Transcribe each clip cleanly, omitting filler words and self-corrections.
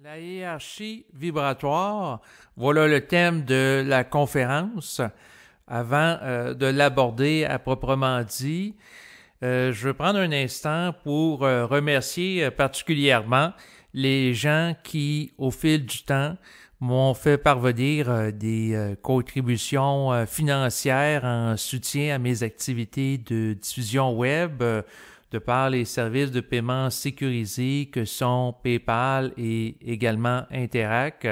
La hiérarchie vibratoire, voilà le thème de la conférence. Avant de l'aborder à proprement dit, je veux prendre un instant pour remercier particulièrement les gens qui, au fil du temps, m'ont fait parvenir des contributions financières en soutien à mes activités de diffusion web, de par les services de paiement sécurisés que sont PayPal et également Interac.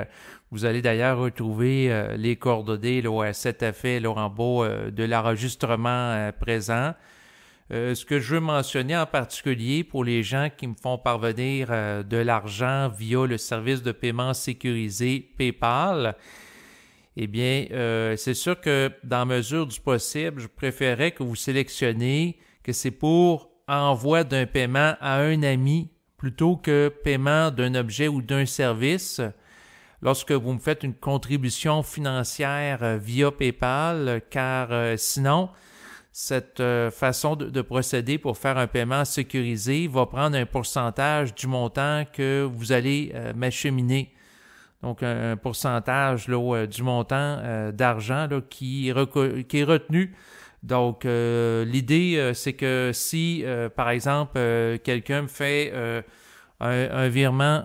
Vous allez d'ailleurs retrouver les coordonnées à cet effet, en bas de l'enregistrement présent. Ce que je veux mentionner en particulier pour les gens qui me font parvenir de l'argent via le service de paiement sécurisé PayPal, eh bien, c'est sûr que dans la mesure du possible, je préférerais que vous sélectionnez que c'est pour envoi d'un paiement à un ami plutôt que paiement d'un objet ou d'un service. Lorsque vous me faites une contribution financière via PayPal, car sinon, cette façon de procéder pour faire un paiement sécurisé va prendre un pourcentage du montant que vous allez m'acheminer. Donc, un pourcentage du montant d'argent qui est retenu. Donc, l'idée, c'est que si, par exemple, quelqu'un me fait un virement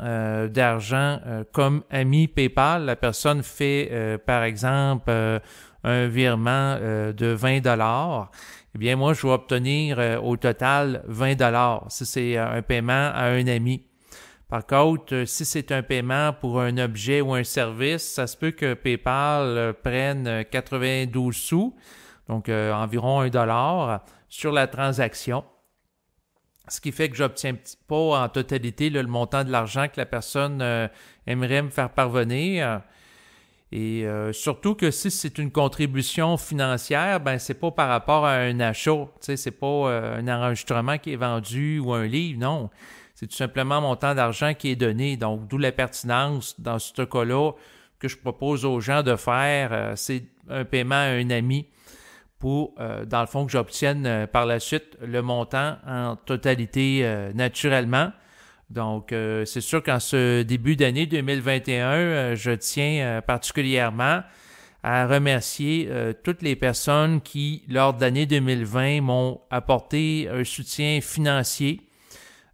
d'argent comme ami PayPal, la personne fait, par exemple, un virement de 20 $, eh bien, moi, je vais obtenir au total 20 $ si c'est un paiement à un ami. Par contre, si c'est un paiement pour un objet ou un service, ça se peut que PayPal prenne 92 sous, donc environ 1 $ sur la transaction. Ce qui fait que j'obtiens pas en totalité le montant de l'argent que la personne aimerait me faire parvenir. Et surtout que si c'est une contribution financière, ben c'est pas par rapport à un achat, tu sais, c'est pas un enregistrement qui est vendu ou un livre, non. C'est tout simplement un montant d'argent qui est donné. Donc, d'où la pertinence dans ce cas-là que je propose aux gens de faire, c'est un paiement à un ami pour, dans le fond, que j'obtienne par la suite le montant en totalité naturellement. Donc, c'est sûr qu'en ce début d'année 2021, je tiens particulièrement à remercier toutes les personnes qui, lors de l'année 2020, m'ont apporté un soutien financier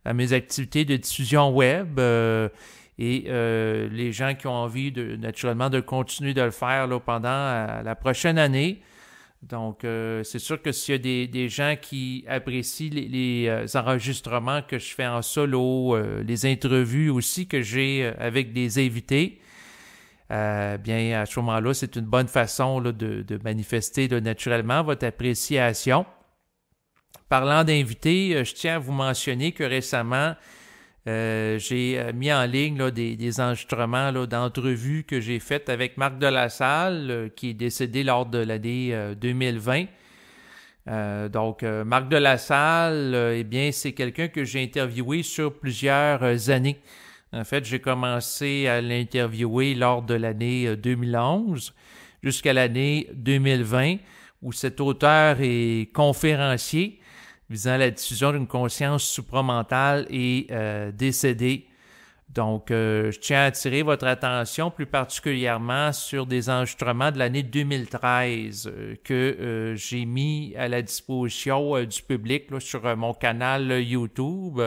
à mes activités de diffusion web et les gens qui ont envie naturellement de continuer de le faire pendant la prochaine année. Donc, c'est sûr que s'il y a des gens qui apprécient les enregistrements que je fais en solo, les entrevues aussi que j'ai avec des invités, bien, à ce moment-là, c'est une bonne façon de manifester naturellement votre appréciation. Parlant d'invités, je tiens à vous mentionner que récemment, j'ai mis en ligne des enregistrements d'entrevues que j'ai faites avec Marc Delassalle, qui est décédé lors de l'année 2020. Donc, Marc Delassalle, eh bien, c'est quelqu'un que j'ai interviewé sur plusieurs années. En fait, j'ai commencé à l'interviewer lors de l'année 2011 jusqu'à l'année 2020, où cet auteur est conférencier visant la diffusion d'une conscience supramentale et décédé. Donc, je tiens à attirer votre attention plus particulièrement sur des enregistrements de l'année 2013 que j'ai mis à la disposition du public sur mon canal YouTube.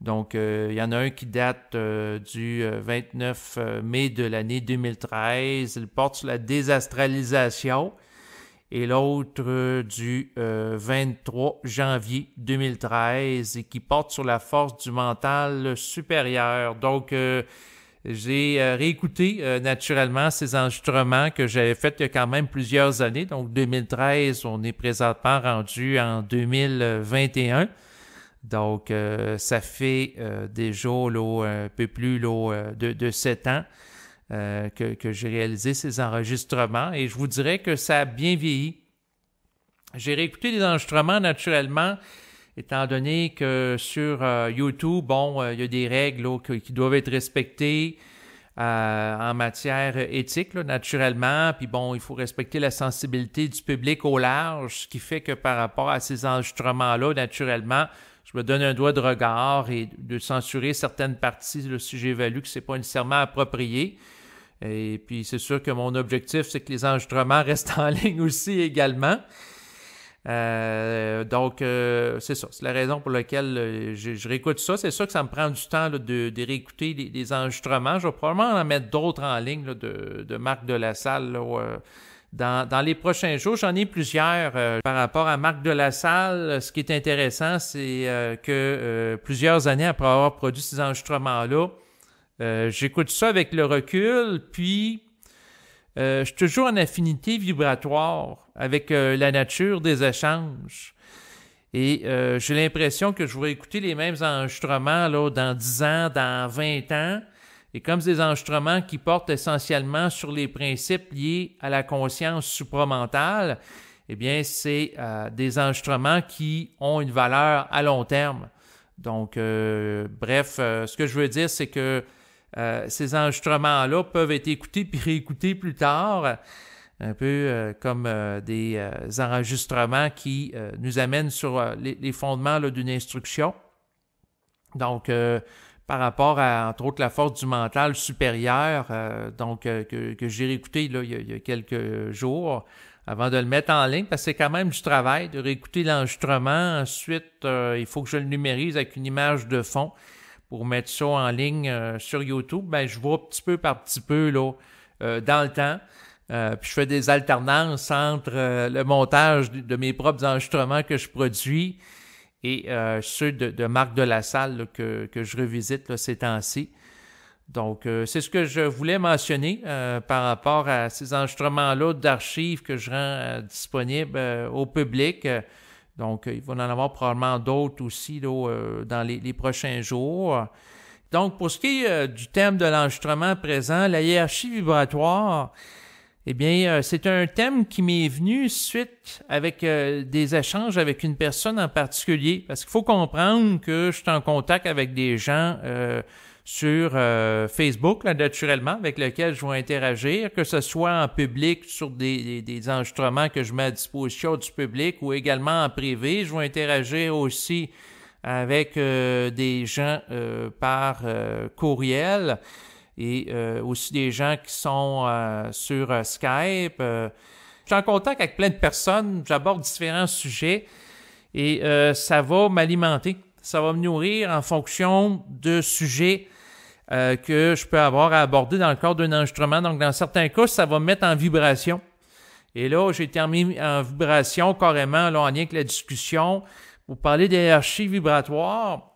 Donc, il y en a un qui date du 29 mai de l'année 2013. Il porte sur la désastralisation. Et l'autre du 23 janvier 2013 et qui porte sur la force du mental supérieur. Donc, j'ai réécouté naturellement ces enregistrements que j'avais faits il y a quand même plusieurs années. Donc, 2013, on est présentement rendu en 2021. Donc, ça fait déjà un peu plus de 7 ans. Que j'ai réalisé ces enregistrements et je vous dirais que ça a bien vieilli. J'ai réécouté les enregistrements naturellement, étant donné que sur YouTube, il y a des règles qui doivent être respectées en matière éthique, naturellement. Puis il faut respecter la sensibilité du public au large, ce qui fait que par rapport à ces enregistrements-là, naturellement, je me donne un droit de regard et de censurer certaines parties là, si j'évalue que ce n'est pas nécessairement approprié. Et puis, c'est sûr que mon objectif, c'est que les enregistrements restent en ligne aussi également. Donc, c'est ça. C'est la raison pour laquelle je réécoute ça. C'est sûr que ça me prend du temps là, de réécouter les enregistrements. Je vais probablement en mettre d'autres en ligne là, de Marc de la Salle là, dans les prochains jours. J'en ai plusieurs. Par rapport à Marc de la Salle, ce qui est intéressant, c'est que plusieurs années après avoir produit ces enregistrements-là, j'écoute ça avec le recul, puis je suis toujours en affinité vibratoire avec la nature des échanges. Et j'ai l'impression que je vais écouter les mêmes enregistrements là, dans 10 ans, dans 20 ans. Et comme c'est des enregistrements qui portent essentiellement sur les principes liés à la conscience supramentale, eh bien, c'est des enregistrements qui ont une valeur à long terme. Donc, bref, ce que je veux dire, c'est que ces enregistrements-là peuvent être écoutés puis réécoutés plus tard, un peu comme des enregistrements qui nous amènent sur les fondements là, d'une instruction. Donc, par rapport à, entre autres, la force du mental supérieur, que j'ai réécouté là, il y a quelques jours, avant de le mettre en ligne, parce que c'est quand même du travail de réécouter l'enregistrement. Ensuite, il faut que je le numérise avec une image de fond pour mettre ça en ligne sur YouTube. Ben, je vois petit peu par petit peu là, dans le temps. Puis je fais des alternances entre le montage de mes propres enregistrements que je produis et ceux de Marc de la Salle là, que je revisite là, ces temps-ci. Donc, c'est ce que je voulais mentionner par rapport à ces enregistrements-là d'archives que je rends disponibles au public. Donc, il va en avoir probablement d'autres aussi là, dans les prochains jours. Donc, pour ce qui est du thème de l'enregistrement présent, la hiérarchie vibratoire, eh bien, c'est un thème qui m'est venu suite avec des échanges avec une personne en particulier. Parce qu'il faut comprendre que je suis en contact avec des gens sur Facebook, là, naturellement, avec lesquels je vais interagir, que ce soit en public sur des enregistrements que je mets à disposition du public ou également en privé. Je vais interagir aussi avec des gens par courriel et aussi des gens qui sont sur Skype. Je suis en contact avec plein de personnes, j'aborde différents sujets et ça va m'alimenter. Ça va me nourrir en fonction de sujets que je peux avoir à aborder dans le cadre d'un enregistrement. Donc, dans certains cas, ça va me mettre en vibration. Et là, j'ai été mis en vibration carrément là, en lien avec la discussion. Pour parler des hiérarchies vibratoires,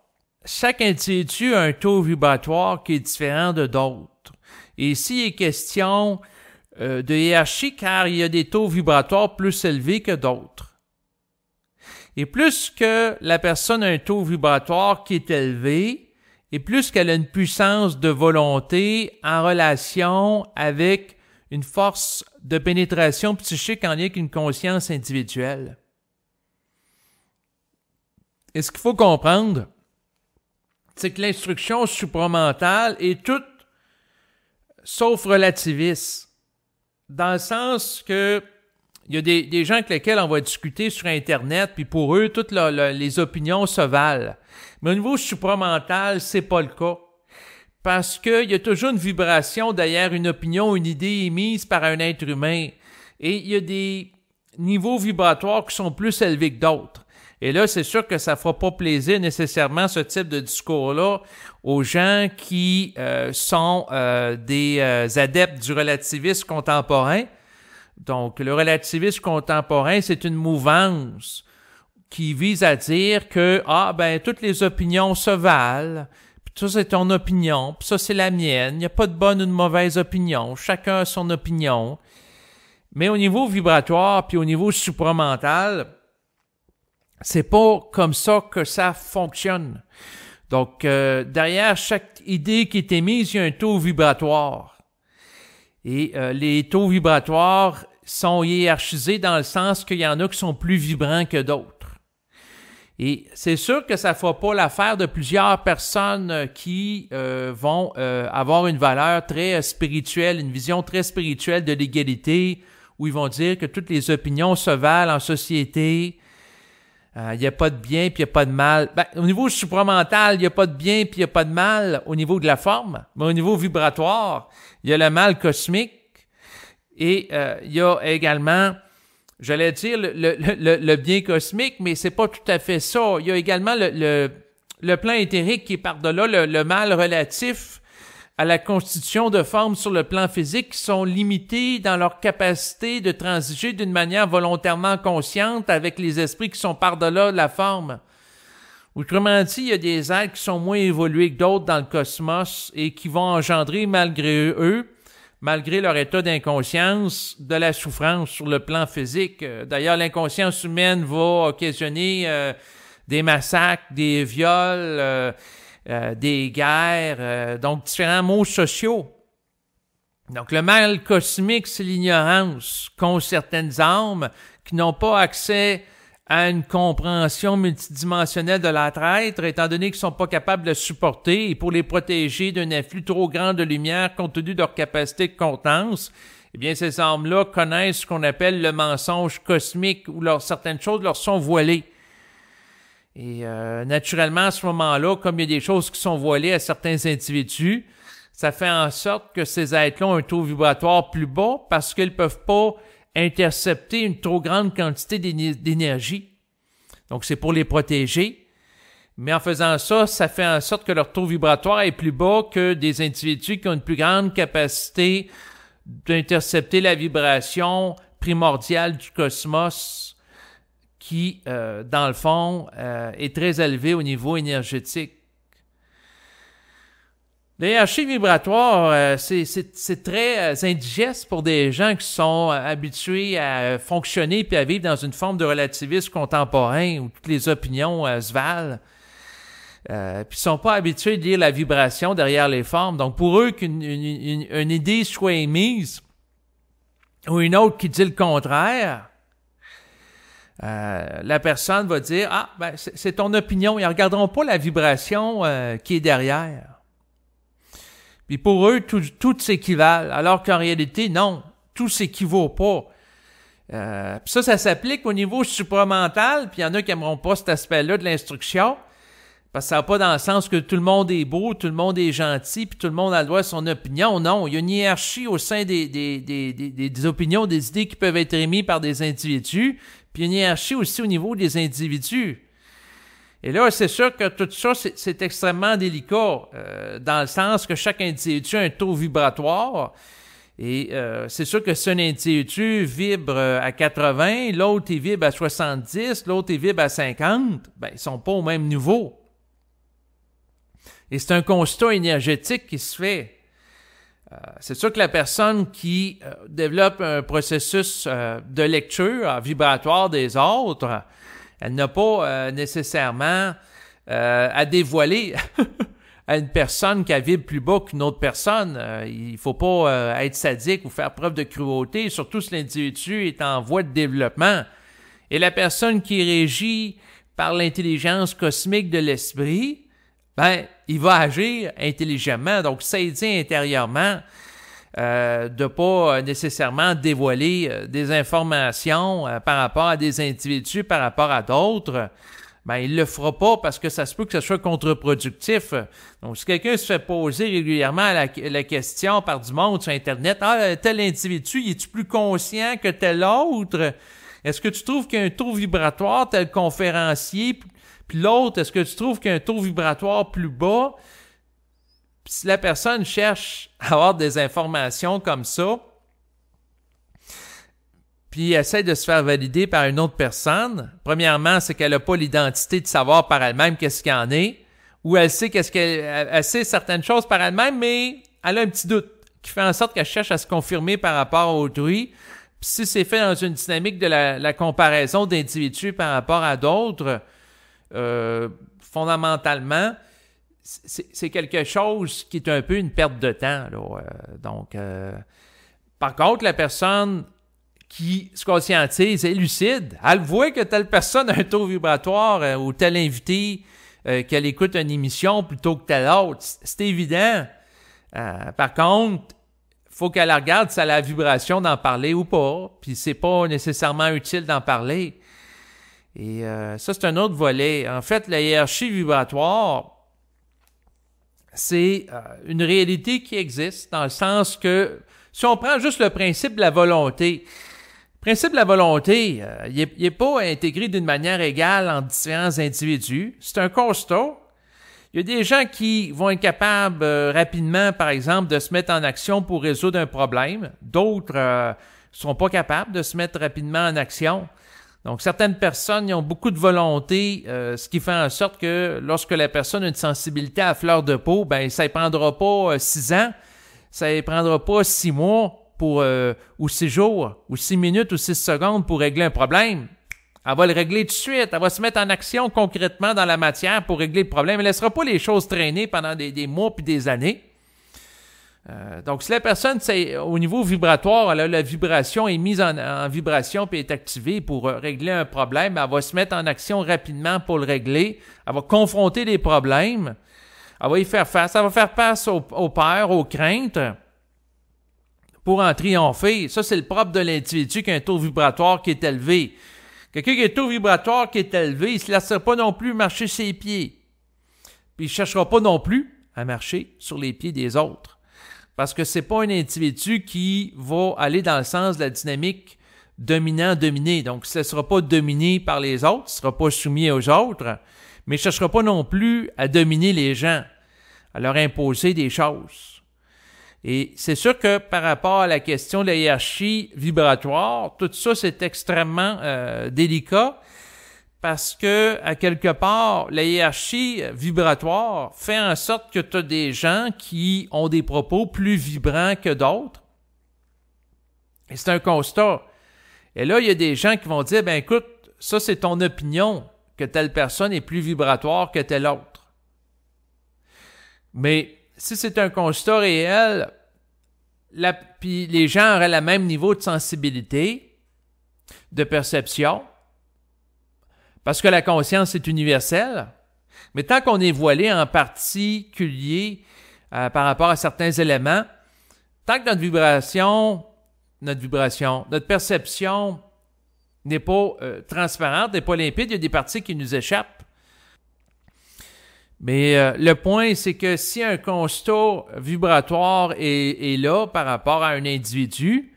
chaque individu a un taux vibratoire qui est différent de d'autres. Et ici, il est question de hiérarchie car il y a des taux vibratoires plus élevés que d'autres. Et plus que la personne a un taux vibratoire qui est élevé, et plus qu'elle a une puissance de volonté en relation avec une force de pénétration psychique en lien avec une conscience individuelle. Et ce qu'il faut comprendre, c'est que l'instruction supramentale est toute sauf relativiste, dans le sens que il y a des gens avec lesquels on va discuter sur Internet, puis pour eux, toutes les opinions se valent. Mais au niveau supramental, c'est pas le cas. Parce qu'il y a toujours une vibration derrière une opinion, une idée émise par un être humain. Et il y a des niveaux vibratoires qui sont plus élevés que d'autres. Et là, c'est sûr que ça fera pas plaisir nécessairement ce type de discours-là aux gens qui sont des adeptes du relativisme contemporain. Donc, le relativisme contemporain, c'est une mouvance qui vise à dire que, toutes les opinions se valent, puis ça, c'est ton opinion, puis ça, c'est la mienne. Il n'y a pas de bonne ou de mauvaise opinion. Chacun a son opinion. Mais au niveau vibratoire, puis au niveau supramental, c'est pas comme ça que ça fonctionne. Donc, derrière chaque idée qui est émise, il y a un taux vibratoire. Et les taux vibratoires sont hiérarchisés dans le sens qu'il y en a qui sont plus vibrants que d'autres. Et c'est sûr que ça ne fera pas l'affaire de plusieurs personnes qui vont avoir une valeur très spirituelle, une vision très spirituelle de l'égalité, où ils vont dire que toutes les opinions se valent en société. Il n'y a pas de bien puis il n'y a pas de mal. Ben, au niveau supramental, il n'y a pas de bien puis il n'y a pas de mal au niveau de la forme. Mais au niveau vibratoire, il y a le mal cosmique et il y a également, j'allais dire, le bien cosmique, mais c'est pas tout à fait ça. Il y a également le plan éthérique qui est par-delà, le mal relatif à la constitution de formes sur le plan physique qui sont limitées dans leur capacité de transiger d'une manière volontairement consciente avec les esprits qui sont par-delà de la forme. Autrement dit, il y a des êtres qui sont moins évolués que d'autres dans le cosmos et qui vont engendrer malgré eux, malgré leur état d'inconscience, de la souffrance sur le plan physique. D'ailleurs, l'inconscience humaine va occasionner des massacres, des viols, des guerres, donc différents maux sociaux. Donc le mal cosmique, c'est l'ignorance qu'ont certaines âmes qui n'ont pas accès à une compréhension multidimensionnelle de l'être, étant donné qu'ils ne sont pas capables de supporter et pour les protéger d'un influx trop grand de lumière compte tenu de leur capacité de contenance, eh bien ces âmes-là connaissent ce qu'on appelle le mensonge cosmique où certaines choses leur sont voilées. Et naturellement, à ce moment-là, comme il y a des choses qui sont voilées à certains individus, ça fait en sorte que ces êtres-là ont un taux vibratoire plus bas parce qu'ils ne peuvent pas intercepter une trop grande quantité d'énergie. Donc, c'est pour les protéger. Mais en faisant ça, ça fait en sorte que leur taux vibratoire est plus bas que des individus qui ont une plus grande capacité d'intercepter la vibration primordiale du cosmos qui, dans le fond, est très élevé au niveau énergétique. Les hiérarchies vibratoires, c'est très indigeste pour des gens qui sont habitués à fonctionner puis à vivre dans une forme de relativisme contemporain où toutes les opinions se valent. Puis ils sont pas habitués de lire la vibration derrière les formes. Donc pour eux, qu'une idée soit émise ou une autre qui dit le contraire, la personne va dire « Ah, ben c'est ton opinion. » Ils ne regarderont pas la vibration qui est derrière. Puis pour eux, tout s'équivalent, alors qu'en réalité, non, tout s'équivaut pas. Puis ça s'applique au niveau supramental, puis il y en a qui n'aimeront pas cet aspect-là de l'instruction, parce que ça va pas dans le sens que tout le monde est beau, tout le monde est gentil, puis tout le monde a le droit à son opinion. Non, il y a une hiérarchie au sein des opinions, des idées qui peuvent être émises par des individus, puis une hiérarchie aussi au niveau des individus. Et là, c'est sûr que tout ça, c'est extrêmement délicat, dans le sens que chaque individu a un taux vibratoire. Et c'est sûr que si un individu vibre à 80, l'autre il vibre à 70, l'autre il vibre à 50, ben ils sont pas au même niveau. Et c'est un constat énergétique qui se fait. C'est sûr que la personne qui développe un processus de lecture vibratoire des autres, elle n'a pas nécessairement à dévoiler à une personne qui vibre plus bas qu'une autre personne. Il ne faut pas être sadique ou faire preuve de cruauté, surtout si l'individu est en voie de développement. Et la personne qui est régie par l'intelligence cosmique de l'esprit, ben, il va agir intelligemment, donc s'aider intérieurement de pas nécessairement dévoiler des informations par rapport à des individus, par rapport à d'autres. Ben, il le fera pas parce que ça se peut que ce soit contre-productif. Donc, si quelqu'un se fait poser régulièrement la question par du monde sur Internet, « Ah, tel individu, es-tu plus conscient que tel autre? Est-ce que tu trouves qu'il y a un taux vibratoire tel conférencier? Puis l'autre, est-ce que tu trouves qu'il y a un taux vibratoire plus bas? » Puis si la personne cherche à avoir des informations comme ça, puis essaie de se faire valider par une autre personne, premièrement, c'est qu'elle n'a pas l'identité de savoir par elle-même qu'est-ce qu'il y en est, ou elle sait elle sait certaines choses par elle-même, mais elle a un petit doute qui fait en sorte qu'elle cherche à se confirmer par rapport à autrui. Puis si c'est fait dans une dynamique de la comparaison d'individus par rapport à d'autres, fondamentalement, c'est quelque chose qui est un peu une perte de temps, là. Par contre, la personne qui se conscientise est lucide, elle voit que telle personne a un taux vibratoire ou tel invité qu'elle écoute une émission plutôt que tel autre. C'est évident. Par contre, il faut qu'elle regarde si elle a la vibration d'en parler ou pas, puis c'est pas nécessairement utile d'en parler. Et ça, c'est un autre volet. En fait, la hiérarchie vibratoire, c'est une réalité qui existe dans le sens que si on prend juste le principe de la volonté, le principe de la volonté, il n'est pas intégré d'une manière égale entre différents individus. C'est un constat. Il y a des gens qui vont être capables rapidement, par exemple, de se mettre en action pour résoudre un problème. D'autres ne seront pas capables de se mettre rapidement en action. Donc, certaines personnes ils ont beaucoup de volonté, ce qui fait en sorte que lorsque la personne a une sensibilité à fleur de peau, ben ça ne prendra pas 6 ans, ça ne prendra pas 6 mois ou 6 jours, ou 6 minutes ou 6 secondes pour régler un problème. Elle va le régler tout de suite. Elle va se mettre en action concrètement dans la matière pour régler le problème. Elle ne laissera pas les choses traîner pendant des mois puis des années. Donc, si la personne, au niveau vibratoire, la vibration est mise en vibration puis est activée pour régler un problème, elle va se mettre en action rapidement pour le régler. Elle va confronter les problèmes. Elle va y faire face. Elle va faire face aux peurs, aux craintes pour en triompher. Ça, c'est le propre de l'individu qui a un taux vibratoire qui est élevé. Quelqu'un qui a un taux vibratoire qui est élevé, il ne se laissera pas non plus marcher ses pieds. Puis il ne cherchera pas non plus à marcher sur les pieds des autres. Parce que ce n'est pas un individu qui va aller dans le sens de la dynamique dominant-dominé. Donc, il ne se laissera pas dominer par les autres, il ne sera pas soumis aux autres, mais il ne cherchera pas non plus à dominer les gens, à leur imposer des choses. Et c'est sûr que par rapport à la question de la hiérarchie vibratoire, tout ça, c'est extrêmement délicat parce que, à quelque part, la hiérarchie vibratoire fait en sorte que tu as des gens qui ont des propos plus vibrants que d'autres. Et c'est un constat. Et là, il y a des gens qui vont dire, ben écoute, ça c'est ton opinion, que telle personne est plus vibratoire que telle autre. Mais si c'est un constat réel, puis les gens auraient le même niveau de sensibilité, de perception, parce que la conscience est universelle, mais tant qu'on est voilé en particulier par rapport à certains éléments, tant que notre perception n'est pas transparente, n'est pas limpide, il y a des parties qui nous échappent. Mais le point, c'est que si un constat vibratoire est là par rapport à un individu,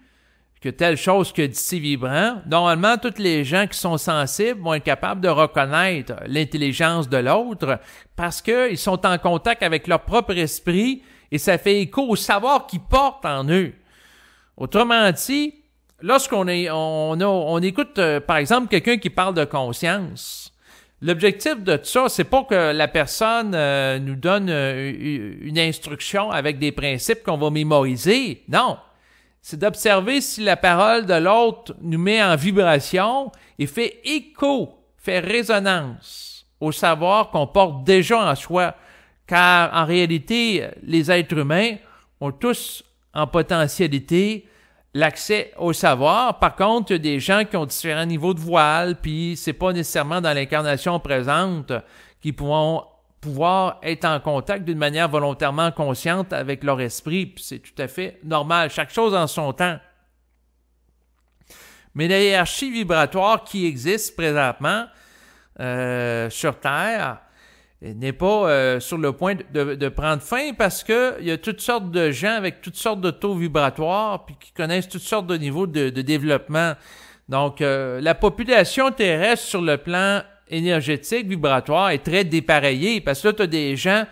que telle chose que d'ici vibrant, normalement, tous les gens qui sont sensibles vont être capables de reconnaître l'intelligence de l'autre parce qu'ils sont en contact avec leur propre esprit et ça fait écho au savoir qu'ils portent en eux. Autrement dit, lorsqu'on écoute, par exemple, quelqu'un qui parle de conscience, l'objectif de ça, c'est pas que la personne nous donne une instruction avec des principes qu'on va mémoriser. Non. C'est d'observer si la parole de l'autre nous met en vibration et fait écho, fait résonance au savoir qu'on porte déjà en soi. Car en réalité, les êtres humains ont tous en potentialité l'accès au savoir. Par contre, il y a des gens qui ont différents niveaux de voile, puis c'est pas nécessairement dans l'incarnation présente qu'ils pourront pouvoir être en contact d'une manière volontairement consciente avec leur esprit, puis c'est tout à fait normal, chaque chose en son temps. Mais la hiérarchie vibratoire qui existe présentement sur Terre n'est pas sur le point de prendre fin parce qu'il y a toutes sortes de gens avec toutes sortes de taux vibratoires puis qui connaissent toutes sortes de niveaux de développement. Donc, la population terrestre sur le plan énergétique, vibratoire, est très dépareillée parce que là, tu as des gens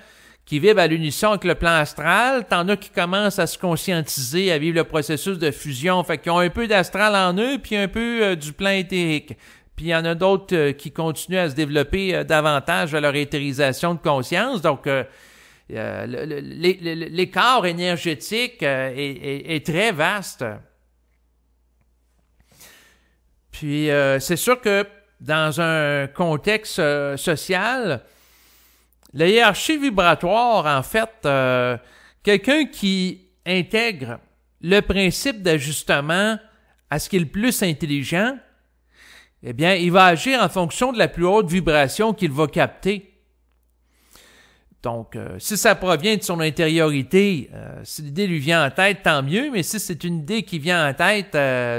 qui vivent à l'unisson avec le plan astral, t'en as qui commencent à se conscientiser, à vivre le processus de fusion, fait qu'ils ont un peu d'astral en eux, puis un peu du plan éthérique. Puis il y en a d'autres qui continuent à se développer davantage à leur éthérisation de conscience, donc l'écart énergétique est très vaste. Puis c'est sûr que dans un contexte social, la hiérarchie vibratoire, en fait, quelqu'un qui intègre le principe d'ajustement à ce qui est le plus intelligent, eh bien, il va agir en fonction de la plus haute vibration qu'il va capter. Donc, si ça provient de son intériorité, si l'idée lui vient en tête, tant mieux, mais si c'est une idée qui vient en tête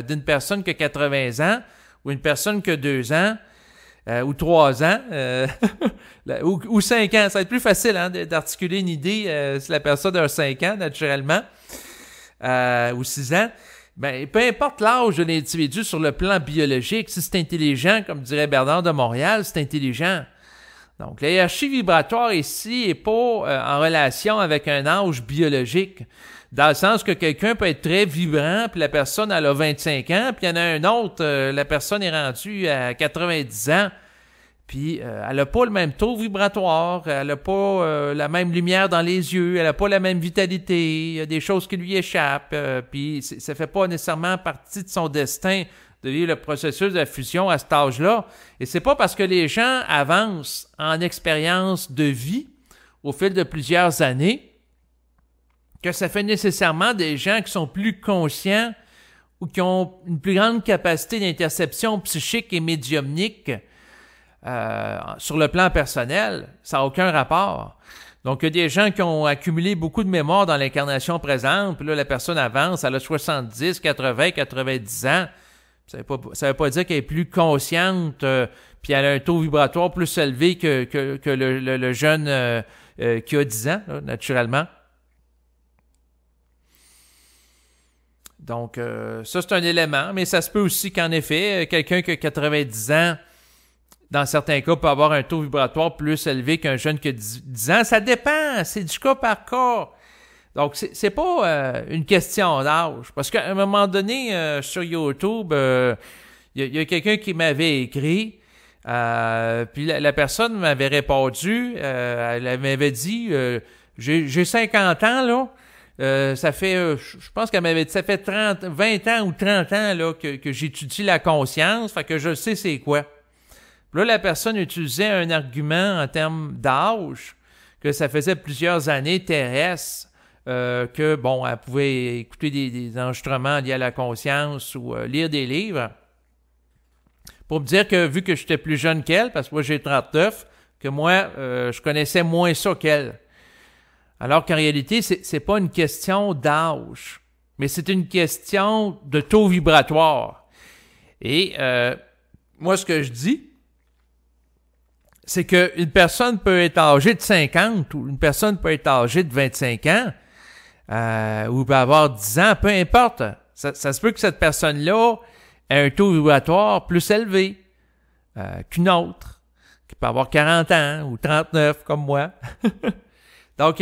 d'une personne qui a 80 ans, ou une personne qui a 2 ans, ou 3 ans, ou 5 ans. Ça va être plus facile d'articuler une idée si la personne a 5 ans, naturellement, ou 6 ans. Ben, peu importe l'âge de l'individu sur le plan biologique, si c'est intelligent, comme dirait Bernard de Montréal, c'est intelligent. Donc, la hiérarchie vibratoire ici n'est pas en relation avec un âge biologique, dans le sens que quelqu'un peut être très vibrant, puis la personne elle a 25 ans, puis il y en a un autre, la personne est rendue à 90 ans, puis elle n'a pas le même taux vibratoire, elle n'a pas la même lumière dans les yeux, elle n'a pas la même vitalité, il y a des choses qui lui échappent, puis ça ne fait pas nécessairement partie de son destin de vivre le processus de la fusion à cet âge-là. Et c'est pas parce que les gens avancent en expérience de vie au fil de plusieurs années que ça fait nécessairement des gens qui sont plus conscients ou qui ont une plus grande capacité d'interception psychique et médiumnique sur le plan personnel. Ça n'a aucun rapport. Donc, il y a des gens qui ont accumulé beaucoup de mémoire dans l'incarnation présente, puis là, la personne avance, elle a 70, 80, 90 ans. Ça veut pas dire qu'elle est plus consciente, puis elle a un taux vibratoire plus élevé que le jeune qui a 10 ans, là, naturellement. Donc, ça, c'est un élément, mais ça se peut aussi qu'en effet, quelqu'un qui a 90 ans, dans certains cas, peut avoir un taux vibratoire plus élevé qu'un jeune qui a 10 ans. Ça dépend, c'est du cas par cas. Donc, c'est pas une question d'âge. Parce qu'à un moment donné, sur YouTube, il y a quelqu'un qui m'avait écrit, puis la personne m'avait répondu, elle m'avait dit, j'ai 50 ans, là, ça fait, je pense qu'elle m'avait dit, ça fait 20 ans ou 30 ans là, que j'étudie la conscience, fait que je sais c'est quoi. Puis là, la personne utilisait un argument en termes d'âge, que ça faisait plusieurs années terrestres, que, bon, elle pouvait écouter des enregistrements liés à la conscience ou lire des livres, pour me dire que, vu que j'étais plus jeune qu'elle, parce que moi j'ai 39, que moi, je connaissais moins ça qu'elle. Alors qu'en réalité, c'est pas une question d'âge, mais c'est une question de taux vibratoire. Et moi, ce que je dis, c'est qu'une personne peut être âgée de 50 ou une personne peut être âgée de 25 ans ou peut avoir 10 ans, peu importe. Ça se peut que cette personne-là ait un taux vibratoire plus élevé qu'une autre, qui peut avoir 40 ans ou 39 comme moi. Donc,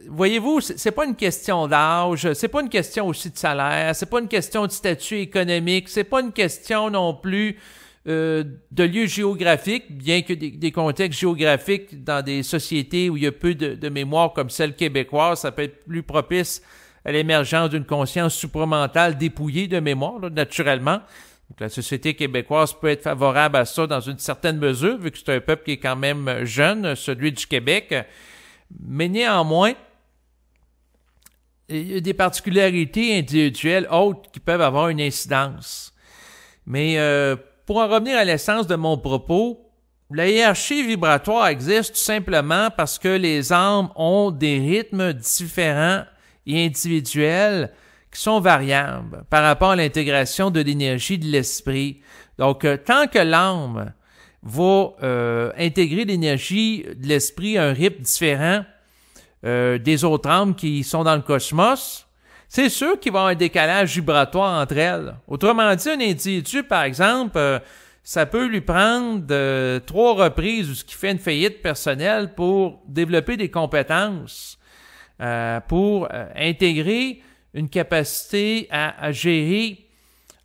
voyez-vous, c'est pas une question d'âge, c'est pas une question aussi de salaire, c'est pas une question de statut économique, c'est pas une question non plus de lieu géographique, bien que des contextes géographiques dans des sociétés où il y a peu de mémoire comme celle québécoise, ça peut être plus propice à l'émergence d'une conscience supramentale dépouillée de mémoire, là, naturellement. Donc, la société québécoise peut être favorable à ça dans une certaine mesure, vu que c'est un peuple qui est quand même jeune, celui du Québec. Mais néanmoins, il y a des particularités individuelles autres qui peuvent avoir une incidence. Mais pour en revenir à l'essence de mon propos, la hiérarchie vibratoire existe tout simplement parce que les âmes ont des rythmes différents et individuels qui sont variables par rapport à l'intégration de l'énergie de l'esprit. Donc, tant que l'âme va intégrer l'énergie de l'esprit à un rythme différent des autres âmes qui sont dans le cosmos, c'est sûr qu'il va y avoir un décalage vibratoire entre elles. Autrement dit, un individu, par exemple, ça peut lui prendre 3 reprises ou ce qui fait une faillite personnelle pour développer des compétences, pour intégrer une capacité à gérer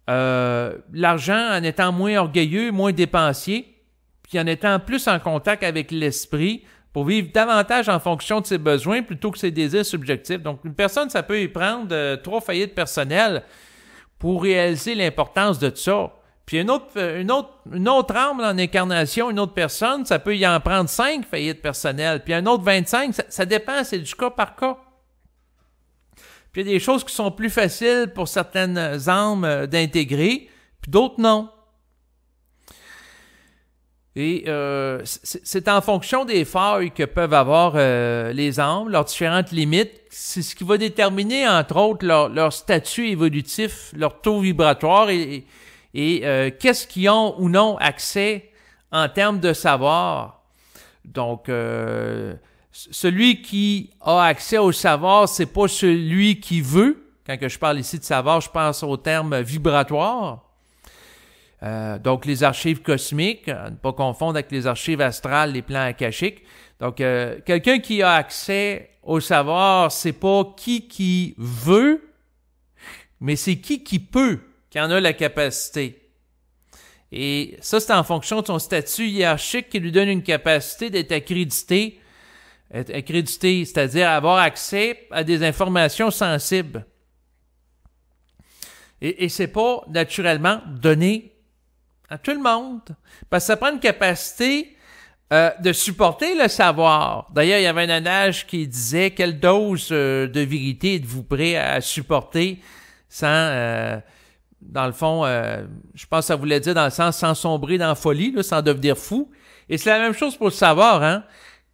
l'argent en étant moins orgueilleux, moins dépensier, puis en étant plus en contact avec l'esprit, pour vivre davantage en fonction de ses besoins plutôt que ses désirs subjectifs. Donc, une personne, ça peut y prendre 3 faillites personnelles pour réaliser l'importance de ça. Puis une autre âme en incarnation, une autre personne, ça peut y en prendre 5 faillites personnelles. Puis un autre 25, ça dépend, c'est du cas par cas. Puis il y a des choses qui sont plus faciles pour certaines âmes d'intégrer, puis d'autres non. Et c'est en fonction des failles que peuvent avoir les âmes, leurs différentes limites. C'est ce qui va déterminer, entre autres, leur statut évolutif, leur taux vibratoire et qu'est-ce qu'ils ont ou non accès en termes de savoir. Donc, celui qui a accès au savoir, c'est pas celui qui veut. Quand que je parle ici de savoir, je pense au terme vibratoire. Donc, les archives cosmiques, à ne pas confondre avec les archives astrales, les plans akashiques. Donc, quelqu'un qui a accès au savoir, c'est pas qui veut, mais c'est qui peut, qui en a la capacité. Et ça, c'est en fonction de son statut hiérarchique qui lui donne une capacité d'être accrédité, c'est-à-dire avoir accès à des informations sensibles. Et c'est pas naturellement donné à tout le monde, parce que ça prend une capacité de supporter le savoir. D'ailleurs, il y avait un adage qui disait quelle dose de vérité êtes-vous prêt à supporter sans, dans le fond, je pense que ça voulait dire dans le sens sans sombrer dans la folie, là, sans devenir fou. Et c'est la même chose pour le savoir, hein.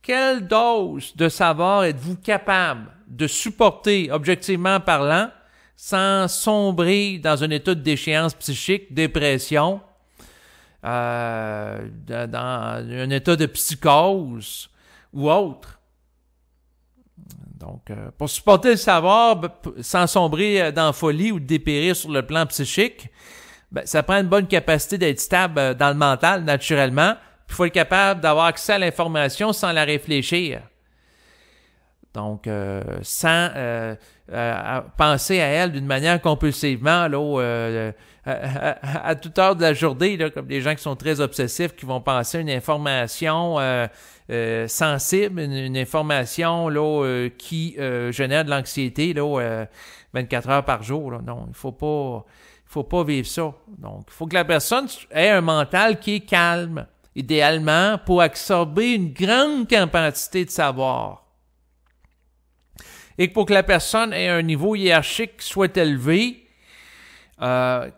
Quelle dose de savoir êtes-vous capable de supporter, objectivement parlant, sans sombrer dans un état de déchéance psychique, dépression, dans un état de psychose ou autre. Donc, pour supporter le savoir sans sombrer dans la folie ou dépérir sur le plan psychique, ça prend une bonne capacité d'être stable dans le mental, naturellement. Puis il faut être capable d'avoir accès à l'information sans la réfléchir. Donc, sans penser à elle d'une manière compulsivement, là, à toute heure de la journée, là, comme des gens qui sont très obsessifs, qui vont penser à une information sensible, une information là, qui génère de l'anxiété là, 24 heures par jour. Là. Non, il faut pas vivre ça. Donc, il faut que la personne ait un mental qui est calme, idéalement, pour absorber une grande quantité de savoir. Et pour que la personne ait un niveau hiérarchique qui soit élevé,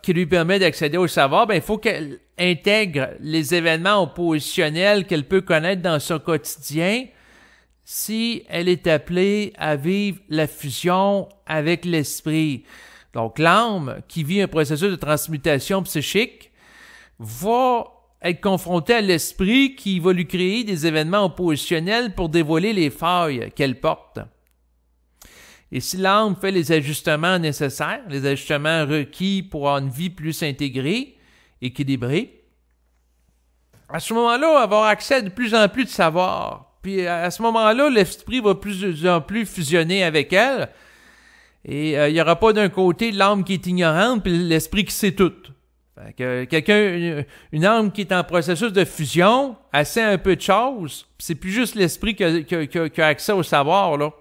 qui lui permet d'accéder au savoir, il faut qu'elle intègre les événements oppositionnels qu'elle peut connaître dans son quotidien si elle est appelée à vivre la fusion avec l'esprit. Donc, l'âme qui vit un processus de transmutation psychique va être confrontée à l'esprit qui va lui créer des événements oppositionnels pour dévoiler les failles qu'elle porte. Et si l'âme fait les ajustements nécessaires, les ajustements requis pour avoir une vie plus intégrée, équilibrée, à ce moment-là, elle va avoir accès à de plus en plus de savoir. Puis à ce moment-là, l'esprit va plus en plus fusionner avec elle. Et il n'y aura pas d'un côté l'âme qui est ignorante puis l'esprit qui sait tout. Fait que une âme qui est en processus de fusion, elle sait un peu de choses. Puis c'est plus juste l'esprit qui a accès au savoir, là.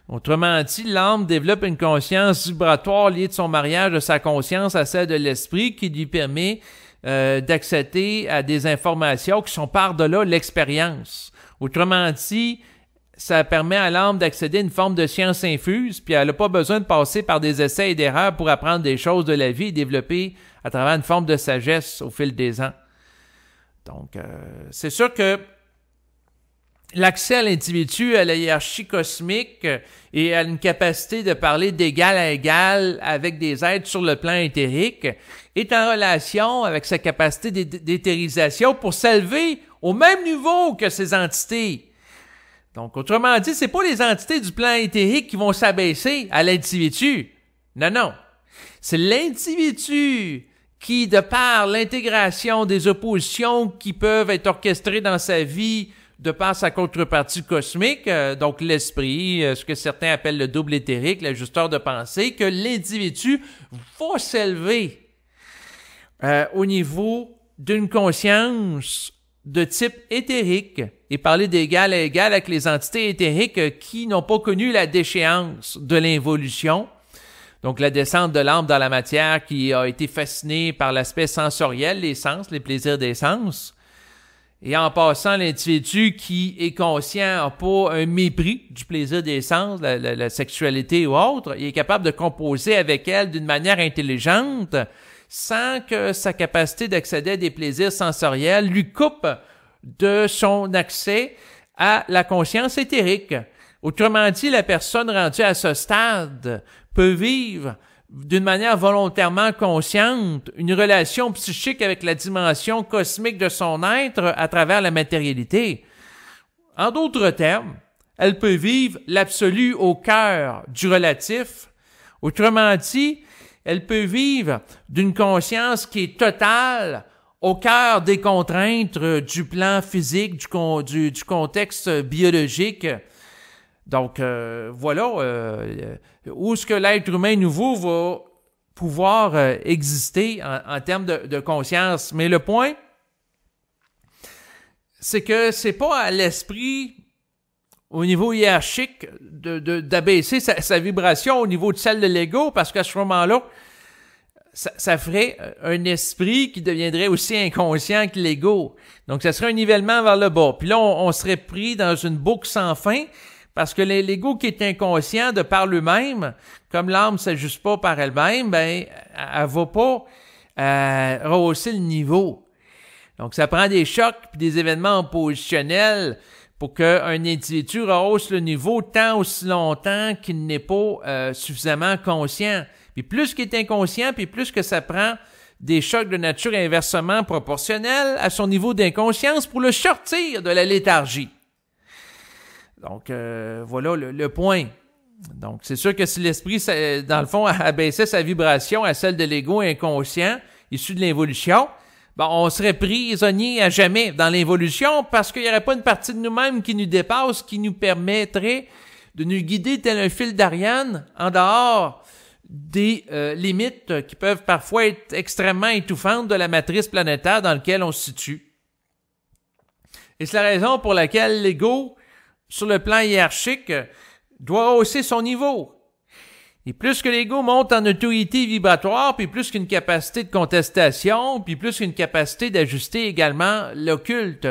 Autrement dit, l'âme développe une conscience vibratoire liée de son mariage de sa conscience à celle de l'esprit qui lui permet d'accéder à des informations qui sont par-delà l'expérience. Autrement dit, ça permet à l'âme d'accéder à une forme de science infuse, puis elle n'a pas besoin de passer par des essais et d'erreurs pour apprendre des choses de la vie et développer à travers une forme de sagesse au fil des ans. Donc, c'est sûr que l'accès à l'individu, à la hiérarchie cosmique et à une capacité de parler d'égal à égal avec des êtres sur le plan éthérique est en relation avec sa capacité d'éthérisation pour s'élever au même niveau que ces entités. Donc, autrement dit, c'est pas les entités du plan éthérique qui vont s'abaisser à l'individu. Non. C'est l'individu qui, de par l'intégration des oppositions qui peuvent être orchestrées dans sa vie, de par sa contrepartie cosmique, donc l'esprit, ce que certains appellent le double éthérique, l'ajusteur de pensée, que l'individu va s'élever au niveau d'une conscience de type éthérique et parler d'égal à égal avec les entités éthériques qui n'ont pas connu la déchéance de l'involution. Donc, la descente de l'âme dans la matière qui a été fascinée par l'aspect sensoriel, les sens, les plaisirs des sens. Et en passant, l'individu qui est conscient n'a pas un mépris du plaisir des sens, la sexualité ou autre, il est capable de composer avec elle d'une manière intelligente sans que sa capacité d'accéder à des plaisirs sensoriels lui coupe de son accès à la conscience éthérique. Autrement dit, la personne rendue à ce stade peut vivre d'une manière volontairement consciente, une relation psychique avec la dimension cosmique de son être à travers la matérialité. En d'autres termes, elle peut vivre l'absolu au cœur du relatif. Autrement dit, elle peut vivre d'une conscience qui est totale au cœur des contraintes du plan physique, du contexte biologique. Donc, voilà où est-ce que l'être humain nouveau va pouvoir exister en termes de conscience. Mais le point, c'est que c'est pas à l'esprit au niveau hiérarchique d'abaisser sa vibration au niveau de celle de l'ego, parce qu'à ce moment-là, ça ferait un esprit qui deviendrait aussi inconscient que l'ego. Donc, ça serait un nivellement vers le bas. Puis là, on serait pris dans une boucle sans fin, parce que l'ego qui est inconscient de par lui-même, comme l'âme ne s'ajuste pas par elle-même, ben, elle va pas rehausser le niveau. Donc, ça prend des chocs puis des événements positionnels pour qu'un individu rehausse le niveau tant aussi longtemps qu'il n'est pas suffisamment conscient. Puis plus qu'il est inconscient, puis plus que ça prend des chocs de nature inversement proportionnelle à son niveau d'inconscience pour le sortir de la léthargie. Donc, voilà le point. Donc, c'est sûr que si l'esprit, dans le fond, abaissait sa vibration à celle de l'ego inconscient, issu de l'évolution, bon, on serait prisonnier à jamais dans l'évolution parce qu'il n'y aurait pas une partie de nous-mêmes qui nous dépasse, qui nous permettrait de nous guider tel un fil d'Ariane en dehors des limites qui peuvent parfois être extrêmement étouffantes de la matrice planétaire dans laquelle on se situe. Et c'est la raison pour laquelle l'ego, sur le plan hiérarchique, doit hausser son niveau. Et plus que l'ego monte en autorité vibratoire, puis plus qu'une capacité de contestation, puis plus qu'une capacité d'ajuster également l'occulte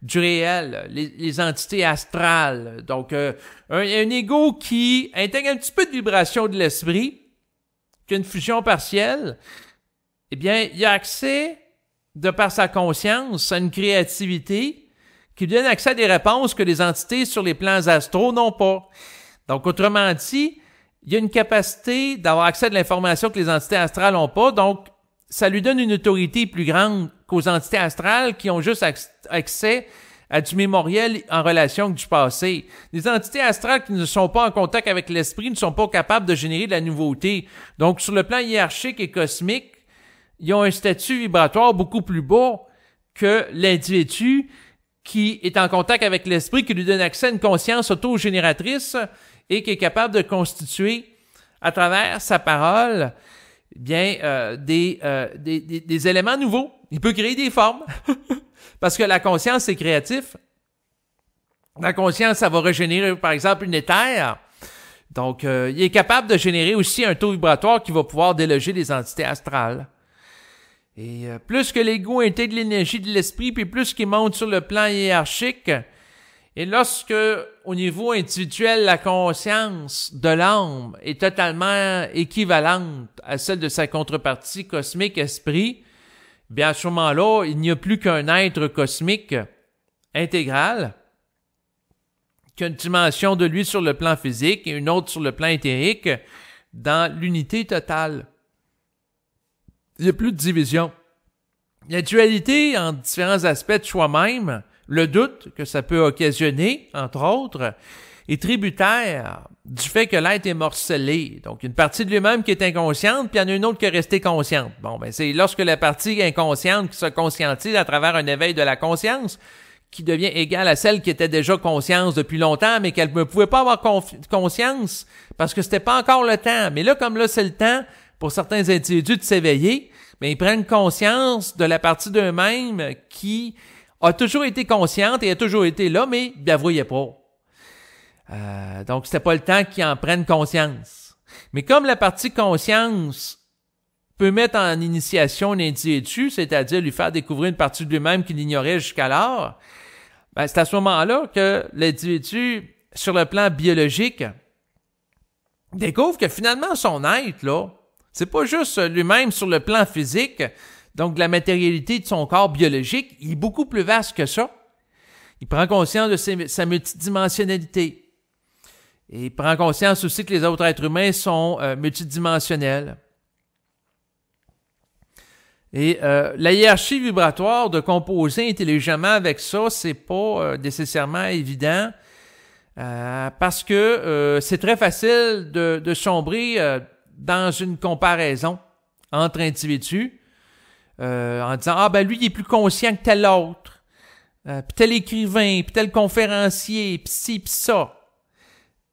du réel, les entités astrales. Donc, un ego qui intègre un petit peu de vibration de l'esprit, qui a une fusion partielle, eh bien, il a accès, de par sa conscience, à une créativité qui lui donne accès à des réponses que les entités sur les plans astraux n'ont pas. Donc, autrement dit, il y a une capacité d'avoir accès à de l'information que les entités astrales n'ont pas, donc ça lui donne une autorité plus grande qu'aux entités astrales qui ont juste accès à du mémoriel en relation avec du passé. Les entités astrales qui ne sont pas en contact avec l'esprit ne sont pas capables de générer de la nouveauté. Donc, sur le plan hiérarchique et cosmique, ils ont un statut vibratoire beaucoup plus bas que l'individu qui est en contact avec l'esprit, qui lui donne accès à une conscience autogénératrice et qui est capable de constituer, à travers sa parole, bien des éléments nouveaux. Il peut créer des formes, parce que la conscience, c'est créatif. La conscience, ça va régénérer, par exemple, une éther. Donc, il est capable de générer aussi un taux vibratoire qui va pouvoir déloger les entités astrales. Et plus que l'ego intègre l'énergie de l'esprit, puis plus qu'il monte sur le plan hiérarchique, et lorsque, au niveau individuel, la conscience de l'âme est totalement équivalente à celle de sa contrepartie cosmique esprit, bien à ce moment-là, il n'y a plus qu'un être cosmique intégral, qu'une dimension de lui sur le plan physique et une autre sur le plan éthérique, dans l'unité totale. Il n'y a plus de division. La dualité en différents aspects de soi-même, le doute que ça peut occasionner, entre autres, est tributaire du fait que l'être est morcelé. Donc, une partie de lui-même qui est inconsciente, puis il y en a une autre qui est restée consciente. Bon, ben c'est lorsque la partie inconsciente qui se conscientise à travers un éveil de la conscience, qui devient égale à celle qui était déjà conscience depuis longtemps, mais qu'elle ne pouvait pas avoir conscience parce que c'était pas encore le temps. Mais là, comme là, c'est le temps pour certains individus de s'éveiller, mais ils prennent conscience de la partie d'eux-mêmes qui a toujours été consciente et a toujours été là, mais ils ne la voyaient pas. Donc, c'était pas le temps qu'ils en prennent conscience. Mais comme la partie conscience peut mettre en initiation l'individu, c'est-à-dire lui faire découvrir une partie de lui-même qu'il ignorait jusqu'alors, ben, c'est à ce moment-là que l'individu, sur le plan biologique, découvre que finalement son être, là, c'est pas juste lui-même sur le plan physique, donc la matérialité de son corps biologique, il est beaucoup plus vaste que ça. Il prend conscience de sa multidimensionnalité. Et il prend conscience aussi que les autres êtres humains sont multidimensionnels. Et la hiérarchie vibratoire de composer intelligemment avec ça, c'est pas nécessairement évident parce que c'est très facile de sombrer dans une comparaison entre individus en disant « Ah ben lui, il est plus conscient que tel autre, puis tel écrivain, puis tel conférencier, puis ci, puis ça. »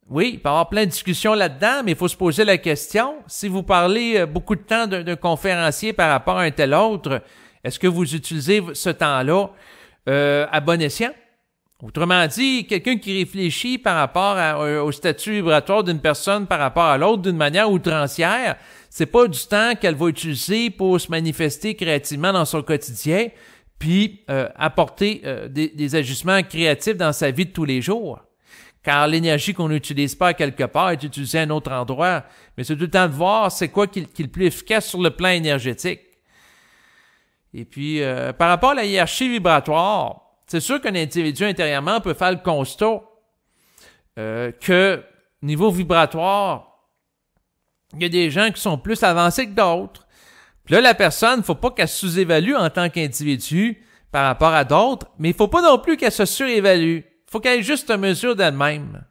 Oui, il peut y avoir plein de discussions là-dedans, mais il faut se poser la question, si vous parlez beaucoup de temps d'un conférencier par rapport à un tel autre, est-ce que vous utilisez ce temps-là à bon escient? Autrement dit, quelqu'un qui réfléchit par rapport au statut vibratoire d'une personne par rapport à l'autre d'une manière outrancière, c'est pas du temps qu'elle va utiliser pour se manifester créativement dans son quotidien, puis apporter des ajustements créatifs dans sa vie de tous les jours. Car l'énergie qu'on n'utilise pas à quelque part est utilisée à un autre endroit. Mais c'est tout le temps de voir c'est quoi qui est le plus efficace sur le plan énergétique. Et puis, par rapport à la hiérarchie vibratoire, c'est sûr qu'un individu intérieurement peut faire le constat que, niveau vibratoire, il y a des gens qui sont plus avancés que d'autres. Puis là, la personne, il ne faut pas qu'elle se sous-évalue en tant qu'individu par rapport à d'autres, mais il ne faut pas non plus qu'elle se surévalue. Il faut qu'elle ait juste mesure d'elle-même.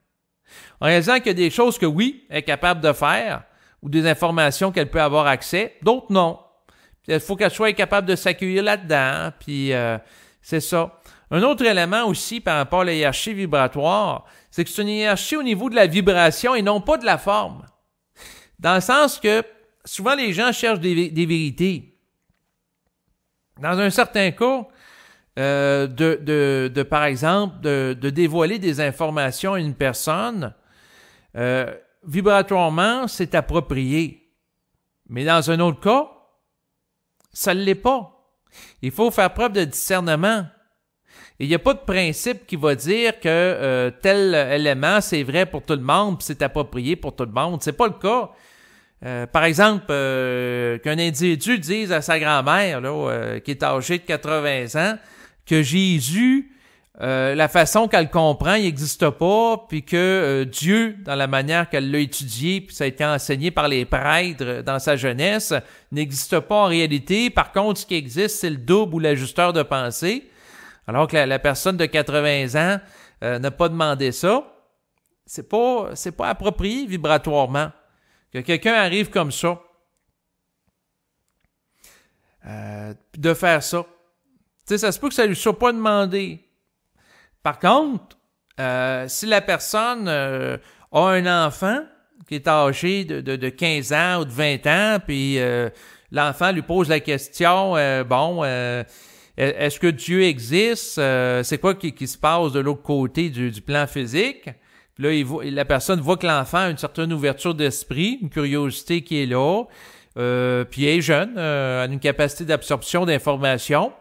En réalisant qu'il y a des choses que oui, elle est capable de faire, ou des informations qu'elle peut avoir accès, d'autres non. Puis il faut qu'elle soit capable de s'accueillir là-dedans, puis c'est ça. Un autre élément aussi par rapport à la hiérarchie vibratoire, c'est que c'est une hiérarchie au niveau de la vibration et non pas de la forme. Dans le sens que souvent les gens cherchent des vérités. Dans un certain cas, par exemple, de dévoiler des informations à une personne, vibratoirement, c'est approprié. Mais dans un autre cas, ça ne l'est pas. Il faut faire preuve de discernement. Et il n'y a pas de principe qui va dire que tel élément, c'est vrai pour tout le monde, puis c'est approprié pour tout le monde. C'est pas le cas. Par exemple, qu'un individu dise à sa grand-mère, qui est âgée de 80 ans, que Jésus, la façon qu'elle comprend, il n'existe pas, puis que Dieu, dans la manière qu'elle l'a étudié, puis ça a été enseigné par les prêtres dans sa jeunesse, n'existe pas en réalité. Par contre, ce qui existe, c'est le double ou l'ajusteur de pensée. Alors que la personne de 80 ans n'a pas demandé ça. C'est pas approprié vibratoirement. Que quelqu'un arrive comme ça, de faire ça. Tu sais, ça se peut que ça ne lui soit pas demandé. Par contre, si la personne a un enfant qui est âgé de 15 ans ou de 20 ans, puis l'enfant lui pose la question, est-ce que Dieu existe? C'est quoi qui se passe de l'autre côté du plan physique? Puis là, la personne voit que l'enfant a une certaine ouverture d'esprit, une curiosité qui est là, puis il est jeune, a une capacité d'absorption d'informations.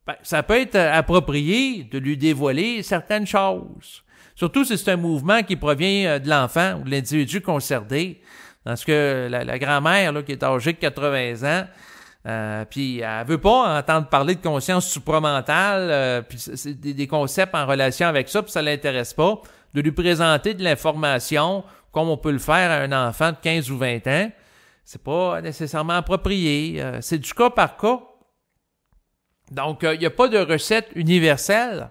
Ben, ça peut être approprié de lui dévoiler certaines choses. Surtout si c'est un mouvement qui provient de l'enfant ou de l'individu concerné. Parce que la grand-mère là, qui est âgée de 80 ans, puis elle veut pas entendre parler de conscience supramentale, puis c'est des concepts en relation avec ça, puis ça l'intéresse pas. De lui présenter de l'information comme on peut le faire à un enfant de 15 ou 20 ans, c'est pas nécessairement approprié. C'est du cas par cas. Donc, il n'y a pas de recette universelle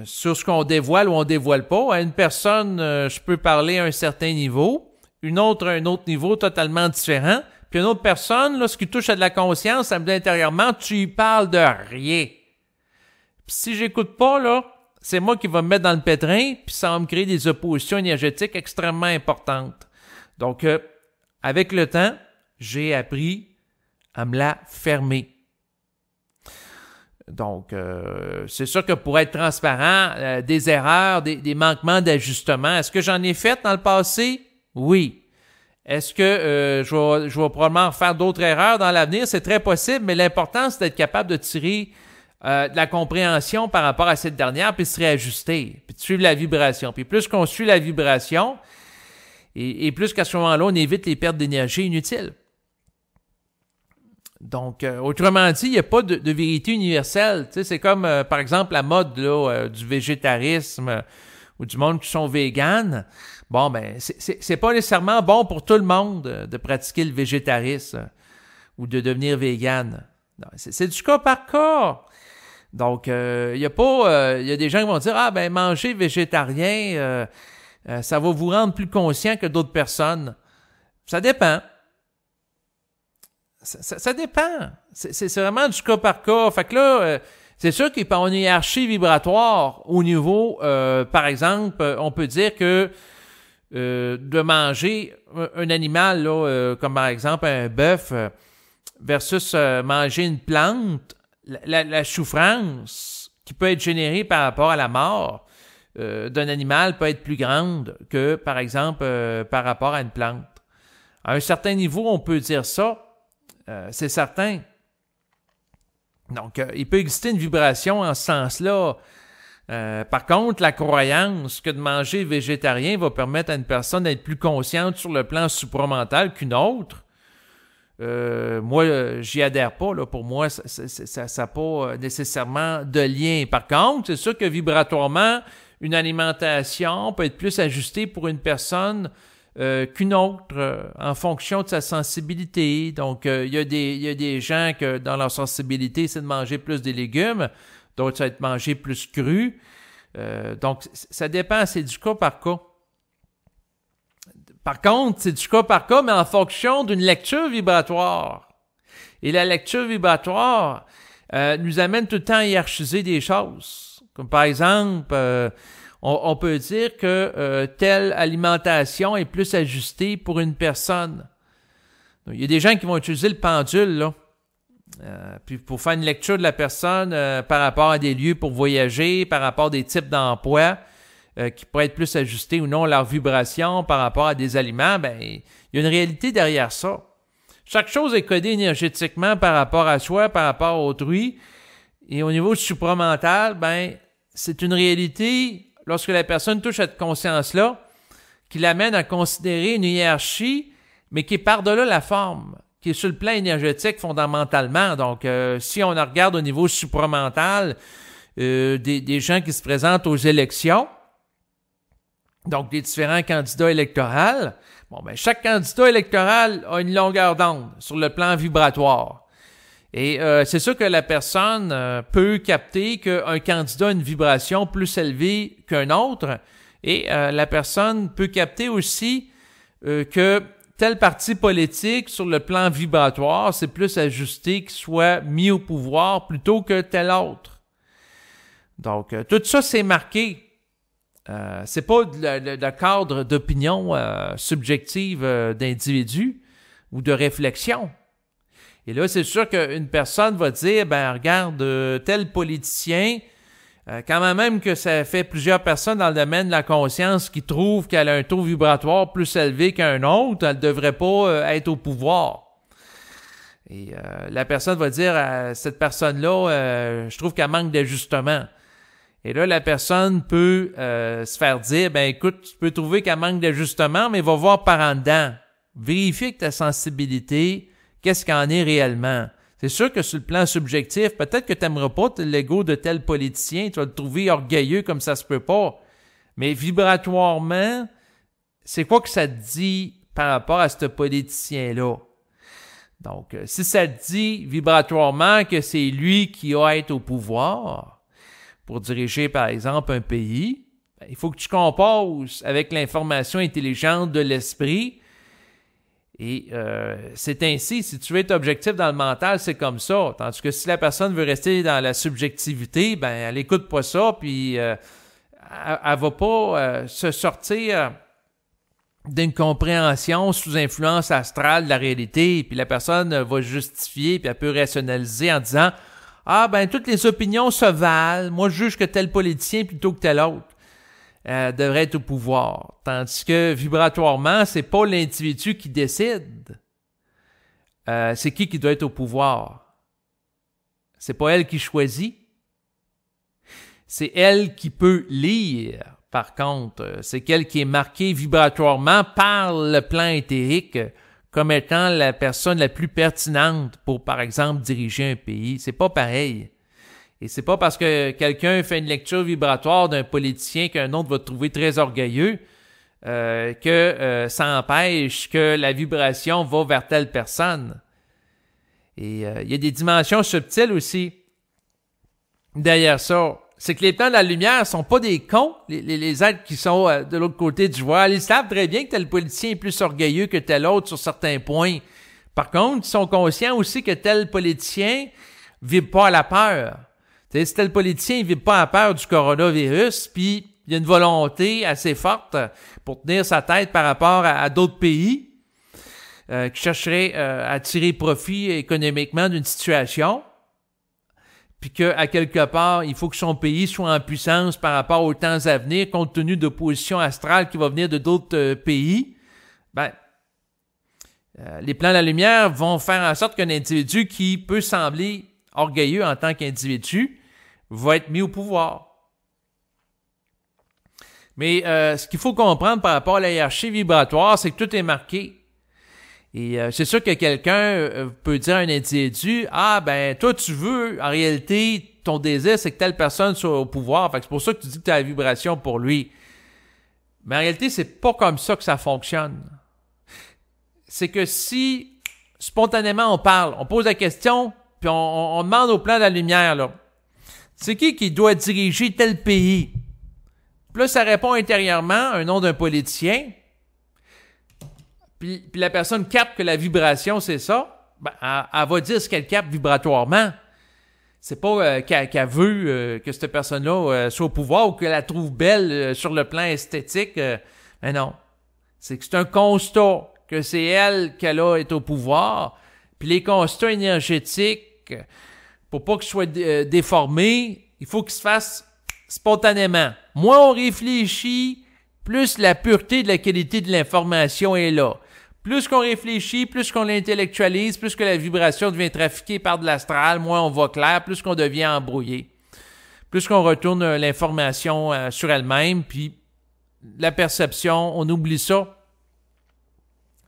sur ce qu'on dévoile ou on dévoile pas. À une personne, je peux parler à un certain niveau, une autre à un autre niveau totalement différent, puis une autre personne, là, ce qui touche à de la conscience, ça me dit intérieurement, tu y parles de rien. Puis si j'écoute pas, là, c'est moi qui va me mettre dans le pétrin, puis ça va me créer des oppositions énergétiques extrêmement importantes. Donc, avec le temps, j'ai appris à me la fermer. Donc, c'est sûr que pour être transparent, des erreurs, des manquements d'ajustement, est-ce que j'en ai fait dans le passé? Oui. Est-ce que je vais probablement faire d'autres erreurs dans l'avenir? C'est très possible, mais l'important, c'est d'être capable de tirer de la compréhension par rapport à cette dernière, puis de se réajuster, puis de suivre la vibration. Puis plus qu'on suit la vibration, et plus qu'à ce moment-là, on évite les pertes d'énergie inutiles. Donc, autrement dit, il n'y a pas de vérité universelle. Tu sais, c'est comme, par exemple, la mode là, du végétarisme ou du monde qui sont véganes, bon, ben, c'est pas nécessairement bon pour tout le monde de pratiquer le végétarisme ou de devenir végane. Non, c'est du cas par cas. Donc, il y a des gens qui vont dire, ah, ben, manger végétarien, ça va vous rendre plus conscient que d'autres personnes. Ça dépend. Ça dépend. C'est vraiment du cas par cas. Fait que là, c'est sûr qu'il peut y avoir une hiérarchie vibratoire au niveau, par exemple, on peut dire que de manger un animal, là, comme par exemple un bœuf, versus manger une plante, la souffrance qui peut être générée par rapport à la mort d'un animal peut être plus grande que, par exemple, par rapport à une plante. À un certain niveau, on peut dire ça. C'est certain. Donc, il peut exister une vibration en ce sens-là. Par contre, la croyance que de manger végétarien va permettre à une personne d'être plus consciente sur le plan supramental qu'une autre, moi, j'y adhère pas. Là. Pour moi, ça n'a pas nécessairement de lien. Par contre, c'est sûr que vibratoirement, une alimentation peut être plus ajustée pour une personne qu'une autre en fonction de sa sensibilité. Donc, il y a des gens que dans leur sensibilité, c'est de manger plus des légumes, d'autres, ça va être manger plus cru. Donc, ça dépend, c'est du cas par cas. Par contre, c'est du cas par cas, mais en fonction d'une lecture vibratoire. Et la lecture vibratoire nous amène tout le temps à hiérarchiser des choses. Comme par exemple, on peut dire que telle alimentation est plus ajustée pour une personne. Donc, il y a des gens qui vont utiliser le pendule, là, puis pour faire une lecture de la personne par rapport à des lieux pour voyager, par rapport à des types d'emplois qui pourraient être plus ajustés ou non leur vibration par rapport à des aliments, ben il y a une réalité derrière ça. Chaque chose est codée énergétiquement par rapport à soi, par rapport à autrui, et au niveau supramental, ben c'est une réalité. Lorsque la personne touche à cette conscience-là, qui l'amène à considérer une hiérarchie, mais qui est par-delà la forme, qui est sur le plan énergétique fondamentalement. Donc, si on regarde au niveau supramental, des gens qui se présentent aux élections, donc des différents candidats électoraux, bon, ben chaque candidat électoral a une longueur d'onde sur le plan vibratoire. Et c'est sûr que la personne peut capter qu'un candidat a une vibration plus élevée qu'un autre, et la personne peut capter aussi que tel parti politique sur le plan vibratoire, c'est plus ajusté qu'il soit mis au pouvoir plutôt que tel autre. Donc, tout ça, c'est marqué. C'est pas le cadre d'opinion subjective d'individu ou de réflexion. Et là, c'est sûr qu'une personne va dire, ben regarde, tel politicien, quand même que ça fait plusieurs personnes dans le domaine de la conscience qui trouvent qu'elle a un taux vibratoire plus élevé qu'un autre, elle ne devrait pas être au pouvoir. Et la personne va dire à cette personne-là, je trouve qu'elle manque d'ajustement. Et là, la personne peut se faire dire, ben écoute, tu peux trouver qu'elle manque d'ajustement, mais va voir par en dedans. Vérifie avec ta sensibilité, qu'est-ce qu'il en est réellement. C'est sûr que sur le plan subjectif, peut-être que tu n'aimeras pas l'ego de tel politicien, tu vas le trouver orgueilleux comme ça se peut pas. Mais vibratoirement, c'est quoi que ça te dit par rapport à ce politicien-là? Donc, si ça te dit vibratoirement que c'est lui qui a à être au pouvoir pour diriger, par exemple, un pays, ben, il faut que tu composes avec l'information intelligente de l'esprit. Et c'est ainsi, si tu veux être objectif dans le mental, c'est comme ça. Tandis que si la personne veut rester dans la subjectivité, ben elle écoute pas ça, puis elle va pas se sortir d'une compréhension sous influence astrale de la réalité, puis la personne va justifier, puis elle peut rationaliser en disant « Ah, ben toutes les opinions se valent, moi je juge que tel politicien plutôt que tel autre. » devrait être au pouvoir. Tandis que vibratoirement, c'est pas l'individu qui décide. C'est qui doit être au pouvoir. C'est pas elle qui choisit. C'est elle qui peut lire. Par contre, c'est elle qui est marquée vibratoirement par le plan éthérique comme étant la personne la plus pertinente pour, par exemple, diriger un pays. C'est pas pareil. Et c'est pas parce que quelqu'un fait une lecture vibratoire d'un politicien qu'un autre va trouver très orgueilleux que ça empêche que la vibration va vers telle personne. Et il y a des dimensions subtiles aussi derrière ça. C'est que les plans de la lumière sont pas des cons, les êtres qui sont de l'autre côté du voile. Ils savent très bien que tel politicien est plus orgueilleux que tel autre sur certains points. Par contre, ils sont conscients aussi que tel politicien ne vibre pas à la peur. T'sais, si tel politicien ne vibre pas à la peur du coronavirus, puis il y a une volonté assez forte pour tenir sa tête par rapport à d'autres pays qui chercheraient à tirer profit économiquement d'une situation, puis qu'à quelque part, il faut que son pays soit en puissance par rapport aux temps à venir, compte tenu d'opposition astrale qui va venir de d'autres pays, les plans de la lumière vont faire en sorte qu'un individu qui peut sembler orgueilleux en tant qu'individu va être mis au pouvoir. Mais ce qu'il faut comprendre par rapport à la hiérarchie vibratoire, c'est que tout est marqué. Et c'est sûr que quelqu'un peut dire à un individu, « Ah, ben, toi, tu veux, en réalité, ton désir, c'est que telle personne soit au pouvoir. Fait que c'est pour ça que tu dis que tu as la vibration pour lui. » Mais en réalité, c'est pas comme ça que ça fonctionne. C'est que si, spontanément, on parle, on pose la question, puis on demande au plan de la lumière, là, c'est qui doit diriger tel pays? Puis là, ça répond intérieurement un nom d'un politicien. Puis la personne capte que la vibration, c'est ça. Ben, elle va dire ce qu'elle capte vibratoirement. C'est pas qu'elle veut que cette personne-là soit au pouvoir ou qu'elle la trouve belle sur le plan esthétique. Mais non. C'est que c'est un constat que c'est elle qu'elle est au pouvoir. Puis les constats énergétiques, pour pas qu'ils soient déformés, il faut qu'ils se fassent spontanément. Moins on réfléchit, plus la pureté de la qualité de l'information est là. Plus qu'on réfléchit, plus qu'on l'intellectualise, plus que la vibration devient trafiquée par de l'astral, moins on va clair, plus qu'on devient embrouillé. Plus qu'on retourne l'information sur elle-même, puis la perception, on oublie ça,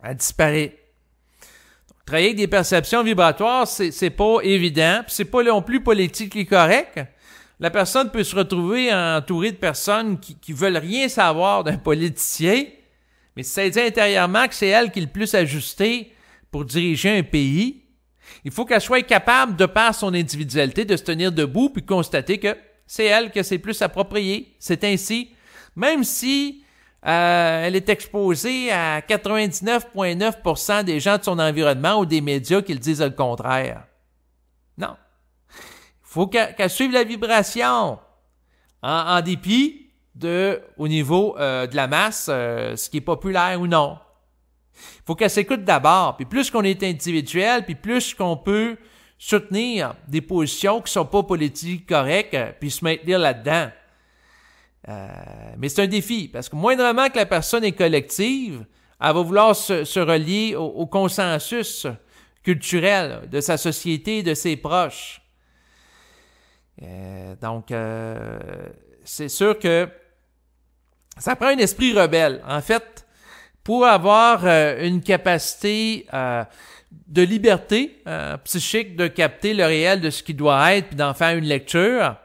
elle disparaît. Donc, travailler avec des perceptions vibratoires, c'est pas évident, puis c'est pas non plus politiquement correct. La personne peut se retrouver entourée de personnes qui veulent rien savoir d'un politicien, mais si ça dit intérieurement que c'est elle qui est le plus ajustée pour diriger un pays, il faut qu'elle soit capable, de par son individualité, de se tenir debout puis constater que c'est elle que c'est plus approprié. C'est ainsi. Même si elle est exposée à 99,9% des gens de son environnement ou des médias qui le disent le contraire. Non. Il faut qu'elle suive la vibration en dépit au niveau de la masse, ce qui est populaire ou non. Il faut qu'elle s'écoute d'abord. Puis plus qu'on est individuel, puis plus qu'on peut soutenir des positions qui sont pas politiquement correctes, puis se maintenir là-dedans. Mais c'est un défi, parce que moindrement que la personne est collective, elle va vouloir se relier au consensus culturel de sa société, de ses proches. Donc, c'est sûr que ça prend un esprit rebelle. En fait, pour avoir une capacité de liberté psychique de capter le réel de ce qui doit être puis d'en faire une lecture,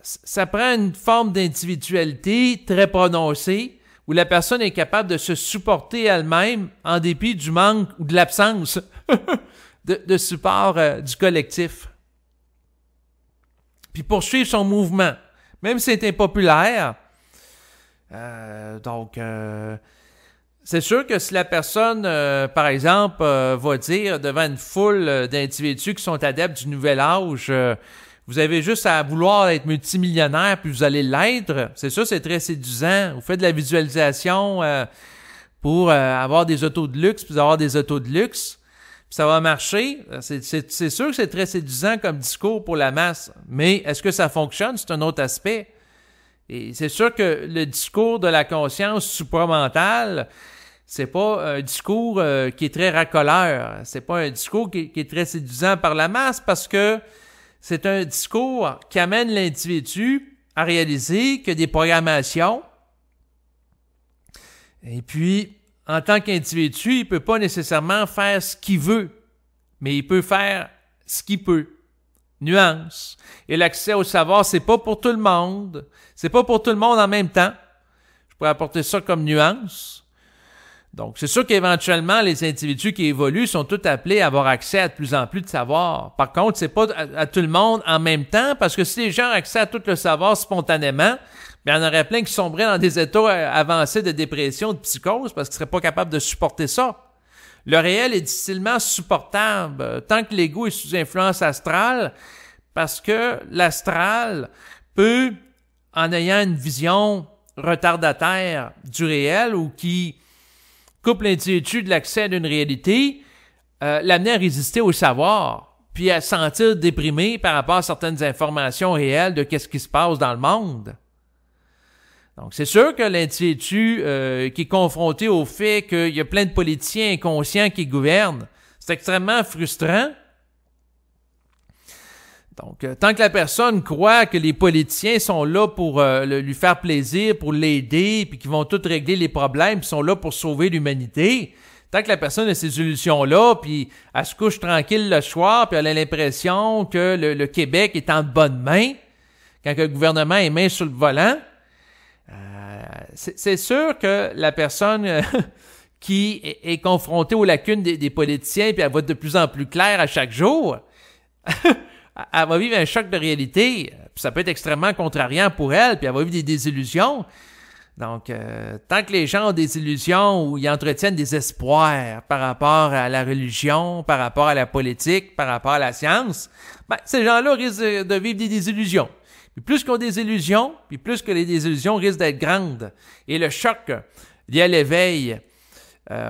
ça prend une forme d'individualité très prononcée où la personne est capable de se supporter elle-même en dépit du manque ou de l'absence de support du collectif. Puis poursuivre son mouvement. Même si c'est impopulaire. Donc, c'est sûr que si la personne, par exemple, va dire devant une foule d'individus qui sont adeptes du nouvel âge, vous avez juste à vouloir être multimillionnaire puis vous allez l'être, c'est sûr, c'est très séduisant. Vous faites de la visualisation pour avoir des autos de luxe puis avoir des autos de luxe. Ça va marcher. C'est sûr que c'est très séduisant comme discours pour la masse. Mais est-ce que ça fonctionne? C'est un autre aspect. Et c'est sûr que le discours de la conscience supramentale, c'est pas un discours qui est très racoleur. C'est pas un discours qui est très séduisant par la masse parce que c'est un discours qui amène l'individu à réaliser que des programmations. Et puis, en tant qu'individu, il peut pas nécessairement faire ce qu'il veut, mais il peut faire ce qu'il peut. Nuance. Et l'accès au savoir, c'est pas pour tout le monde. C'est pas pour tout le monde en même temps. Je pourrais apporter ça comme nuance. Donc, c'est sûr qu'éventuellement, les individus qui évoluent sont tous appelés à avoir accès à de plus en plus de savoir. Par contre, c'est pas à tout le monde en même temps, parce que si les gens ont accès à tout le savoir spontanément, bien, il y en aurait plein qui somberaient dans des états avancés de dépression, de psychose, parce qu'ils seraient pas capables de supporter ça. Le réel est difficilement supportable tant que l'ego est sous influence astrale, parce que l'astral peut, en ayant une vision retardataire du réel ou qui coupe l'individu de l'accès à une réalité, l'amener à résister au savoir, puis à se sentir déprimé par rapport à certaines informations réelles de qu'est-ce qui se passe dans le monde. Donc, c'est sûr que l'individu qui est confronté au fait qu'il y a plein de politiciens inconscients qui gouvernent, c'est extrêmement frustrant. Donc, tant que la personne croit que les politiciens sont là pour lui faire plaisir, pour l'aider, puis qu'ils vont tout régler les problèmes, puis sont là pour sauver l'humanité, tant que la personne a ces illusions-là, puis elle se couche tranquille le soir, puis elle a l'impression que le Québec est en bonne main, quand le gouvernement est main sur le volant, c'est sûr que la personne qui est confrontée aux lacunes des politiciens, puis elle va être de plus en plus claire à chaque jour, elle va vivre un choc de réalité, puis ça peut être extrêmement contrariant pour elle, puis elle va vivre des désillusions. Donc, tant que les gens ont des illusions ou ils entretiennent des espoirs par rapport à la religion, par rapport à la politique, par rapport à la science, ben, ces gens-là risquent de vivre des désillusions. Puis plus qu'on a des illusions, puis plus que les désillusions risquent d'être grandes. Et le choc lié à l'éveil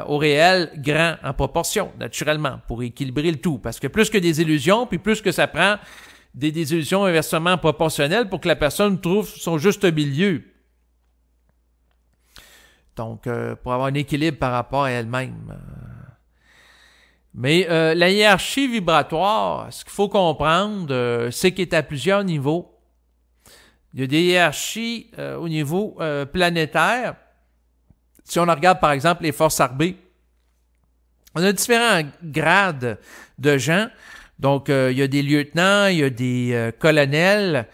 au réel grand en proportion, naturellement, pour équilibrer le tout. Parce que plus que des illusions, puis plus que ça prend des désillusions inversement proportionnelles pour que la personne trouve son juste milieu. Donc, pour avoir un équilibre par rapport à elle-même. Mais la hiérarchie vibratoire, ce qu'il faut comprendre, c'est qu'elle est à plusieurs niveaux. Il y a des hiérarchies au niveau planétaire. Si on regarde, par exemple, les forces armées, on a différents grades de gens. Donc, il y a des lieutenants, il y a des colonels,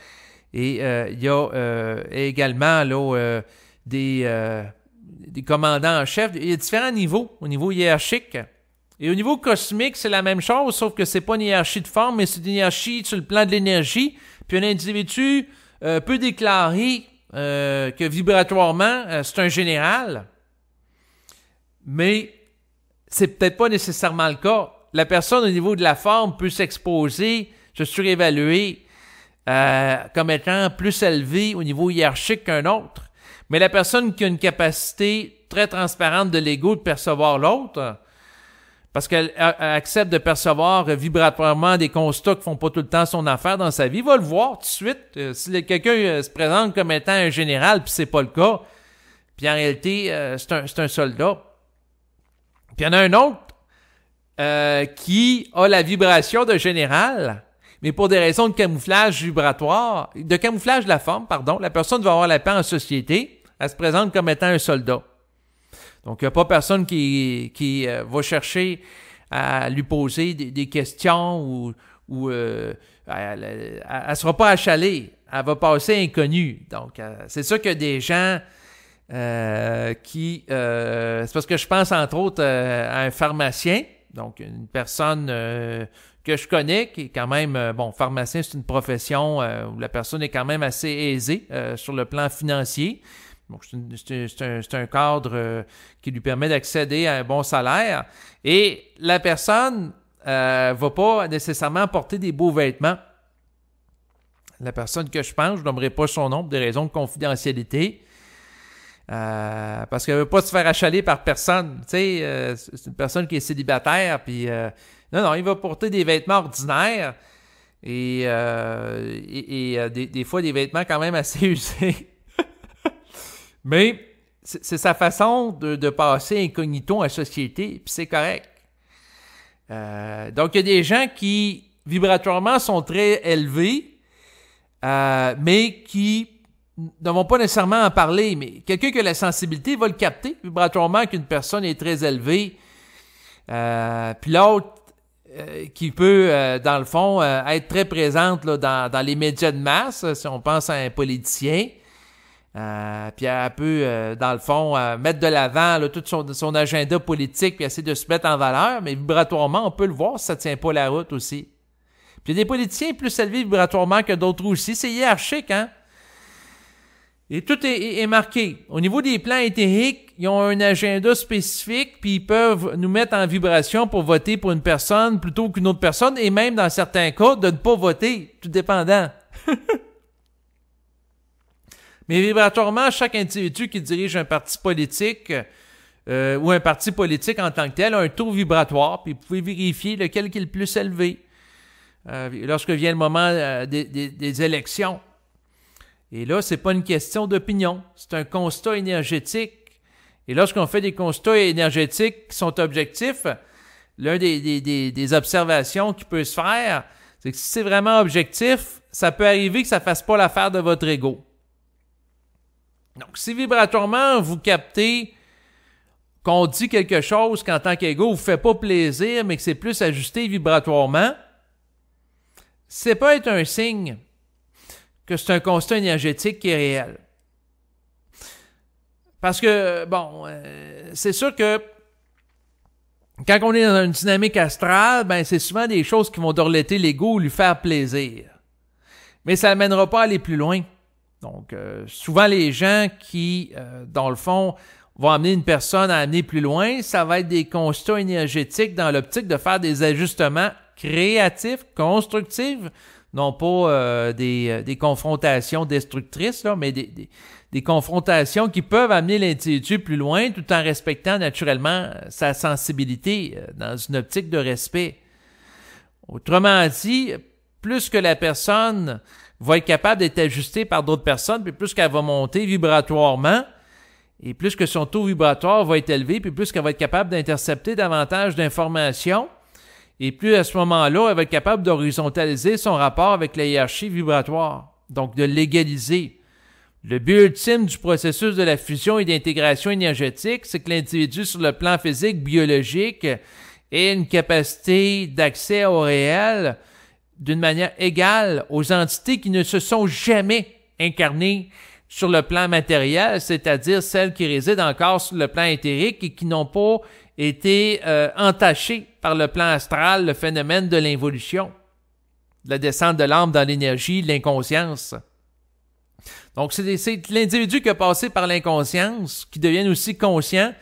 et il y a également là, des commandants en chef. Il y a différents niveaux au niveau hiérarchique. Et au niveau cosmique, c'est la même chose, sauf que c'est pas une hiérarchie de forme, mais c'est une hiérarchie sur le plan de l'énergie. Puis un individu peut déclarer que vibratoirement, c'est un général. Mais c'est peut-être pas nécessairement le cas. La personne au niveau de la forme peut s'exposer, se surévaluer comme étant plus élevée au niveau hiérarchique qu'un autre. Mais la personne qui a une capacité très transparente de l'ego de percevoir l'autre, parce qu'elle accepte de percevoir vibratoirement des constats qui font pas tout le temps son affaire dans sa vie, va le voir tout de suite. Si quelqu'un se présente comme étant un général, puis c'est pas le cas, puis en réalité, c'est un soldat. Puis il y en a un autre qui a la vibration de général, mais pour des raisons de camouflage vibratoire, de camouflage de la forme, pardon, la personne va avoir la paix en société, elle se présente comme étant un soldat. Donc, il n'y a pas personne qui va chercher à lui poser des questions ou elle ne sera pas achalée, elle va passer inconnue. Donc, c'est sûr qu'il y a des gens c'est parce que je pense entre autres à un pharmacien, donc une personne que je connais, qui est quand même, pharmacien, c'est une profession où la personne est quand même assez aisée sur le plan financier. Donc, c'est un cadre qui lui permet d'accéder à un bon salaire. Et la personne va pas nécessairement porter des beaux vêtements. La personne que je pense, je nommerai pas son nom pour des raisons de confidentialité. Parce qu'elle veut pas se faire achaler par personne. Tu sais, c'est une personne qui est célibataire, puis non, il va porter des vêtements ordinaires et des fois des vêtements quand même assez usés. Mais c'est sa façon de passer incognito en société, puis c'est correct. Donc, il y a des gens qui, vibratoirement, sont très élevés, mais qui ne vont pas nécessairement en parler. Mais quelqu'un qui a la sensibilité va le capter, vibratoirement, qu'une personne est très élevée. Puis l'autre qui peut, dans le fond, être très présente là, dans les médias de masse, si on pense à un politicien. Puis elle peut, dans le fond, mettre de l'avant là, tout son agenda politique puis essayer de se mettre en valeur, mais vibratoirement, on peut le voir si ça tient pas la route aussi. Puis il y a des politiciens plus élevés vibratoirement que d'autres aussi. C'est hiérarchique, hein? Et tout est marqué. Au niveau des plans éthériques, ils ont un agenda spécifique, puis ils peuvent nous mettre en vibration pour voter pour une personne plutôt qu'une autre personne, et même dans certains cas, de ne pas voter, tout dépendant. Mais vibratoirement, chaque individu qui dirige un parti politique ou un parti politique en tant que tel a un taux vibratoire, puis vous pouvez vérifier lequel qui est le plus élevé lorsque vient le moment des élections. Et là, c'est pas une question d'opinion, c'est un constat énergétique. Et lorsqu'on fait des constats énergétiques qui sont objectifs, l'un des observations qui peut se faire, c'est que si c'est vraiment objectif, ça peut arriver que ça fasse pas l'affaire de votre ego. Donc, si vibratoirement, vous captez qu'on dit quelque chose qu'en tant qu'ego, vous fait pas plaisir, mais que c'est plus ajusté vibratoirement, c'est pas être un signe que c'est un constat énergétique qui est réel. Parce que, bon, c'est sûr que quand on est dans une dynamique astrale, ben c'est souvent des choses qui vont dorloter l'ego ou lui faire plaisir. Mais ça ne mènera pas à aller plus loin. Donc, souvent les gens qui, dans le fond, vont amener une personne à amener plus loin, ça va être des constats énergétiques dans l'optique de faire des ajustements créatifs, constructifs, non pas des confrontations destructrices, là, mais des confrontations qui peuvent amener l'individu plus loin tout en respectant naturellement sa sensibilité dans une optique de respect. Autrement dit, plus que la personne va être capable d'être ajustée par d'autres personnes, puis plus qu'elle va monter vibratoirement, et plus que son taux vibratoire va être élevé, puis plus qu'elle va être capable d'intercepter davantage d'informations, et plus à ce moment-là, elle va être capable d'horizontaliser son rapport avec la hiérarchie vibratoire, donc de l'égaliser. Le but ultime du processus de la fusion et d'intégration énergétique, c'est que l'individu sur le plan physique, biologique, ait une capacité d'accès au réel d'une manière égale aux entités qui ne se sont jamais incarnées sur le plan matériel, c'est-à-dire celles qui résident encore sur le plan éthérique et qui n'ont pas été entachées par le plan astral, le phénomène de l'involution, de la descente de l'âme dans l'énergie, l'inconscience. Donc, c'est l'individu qui a passé par l'inconscience qui devient aussi conscient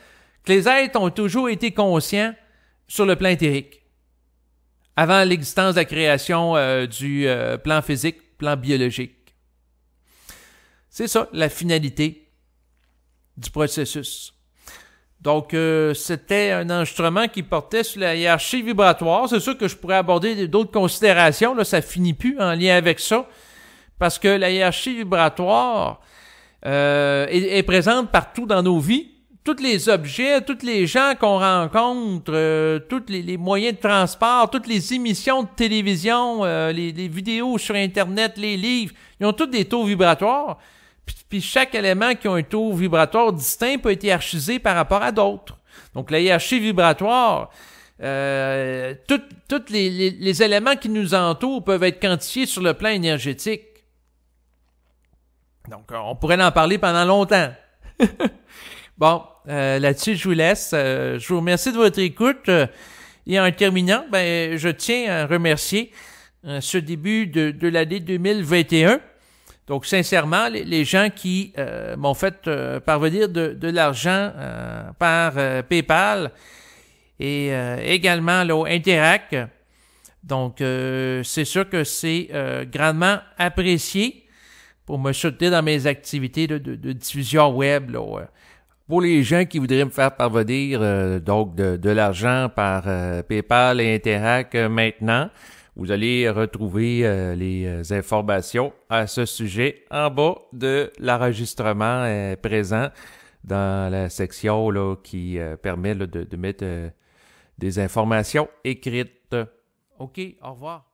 que les êtres ont toujours été conscients sur le plan éthérique, avant l'existence de la création du plan physique, plan biologique. C'est ça, la finalité du processus. Donc, c'était un enregistrement qui portait sur la hiérarchie vibratoire. C'est sûr que je pourrais aborder d'autres considérations, là, ça finit plus en lien avec ça, parce que la hiérarchie vibratoire est présente partout dans nos vies. Tous les objets, tous les gens qu'on rencontre, tous les moyens de transport, toutes les émissions de télévision, les vidéos sur Internet, les livres, ils ont tous des taux vibratoires. Puis chaque élément qui a un taux vibratoire distinct peut être hiérarchisé par rapport à d'autres. Donc la hiérarchie vibratoire, tous les éléments qui nous entourent peuvent être quantifiés sur le plan énergétique. Donc on pourrait en parler pendant longtemps. Bon, là-dessus je vous laisse. Je vous remercie de votre écoute. Et en terminant, je tiens à remercier ce début de l'année 2021. Donc, sincèrement, les gens qui m'ont fait parvenir de l'argent par PayPal et également là, Interac. Donc, c'est sûr que c'est grandement apprécié pour me soutenir dans mes activités de diffusion web. Là, pour les gens qui voudraient me faire parvenir donc de l'argent par PayPal et Interac maintenant, vous allez retrouver les informations à ce sujet en bas de l'enregistrement présent dans la section là, qui permet là, de mettre des informations écrites. OK, au revoir.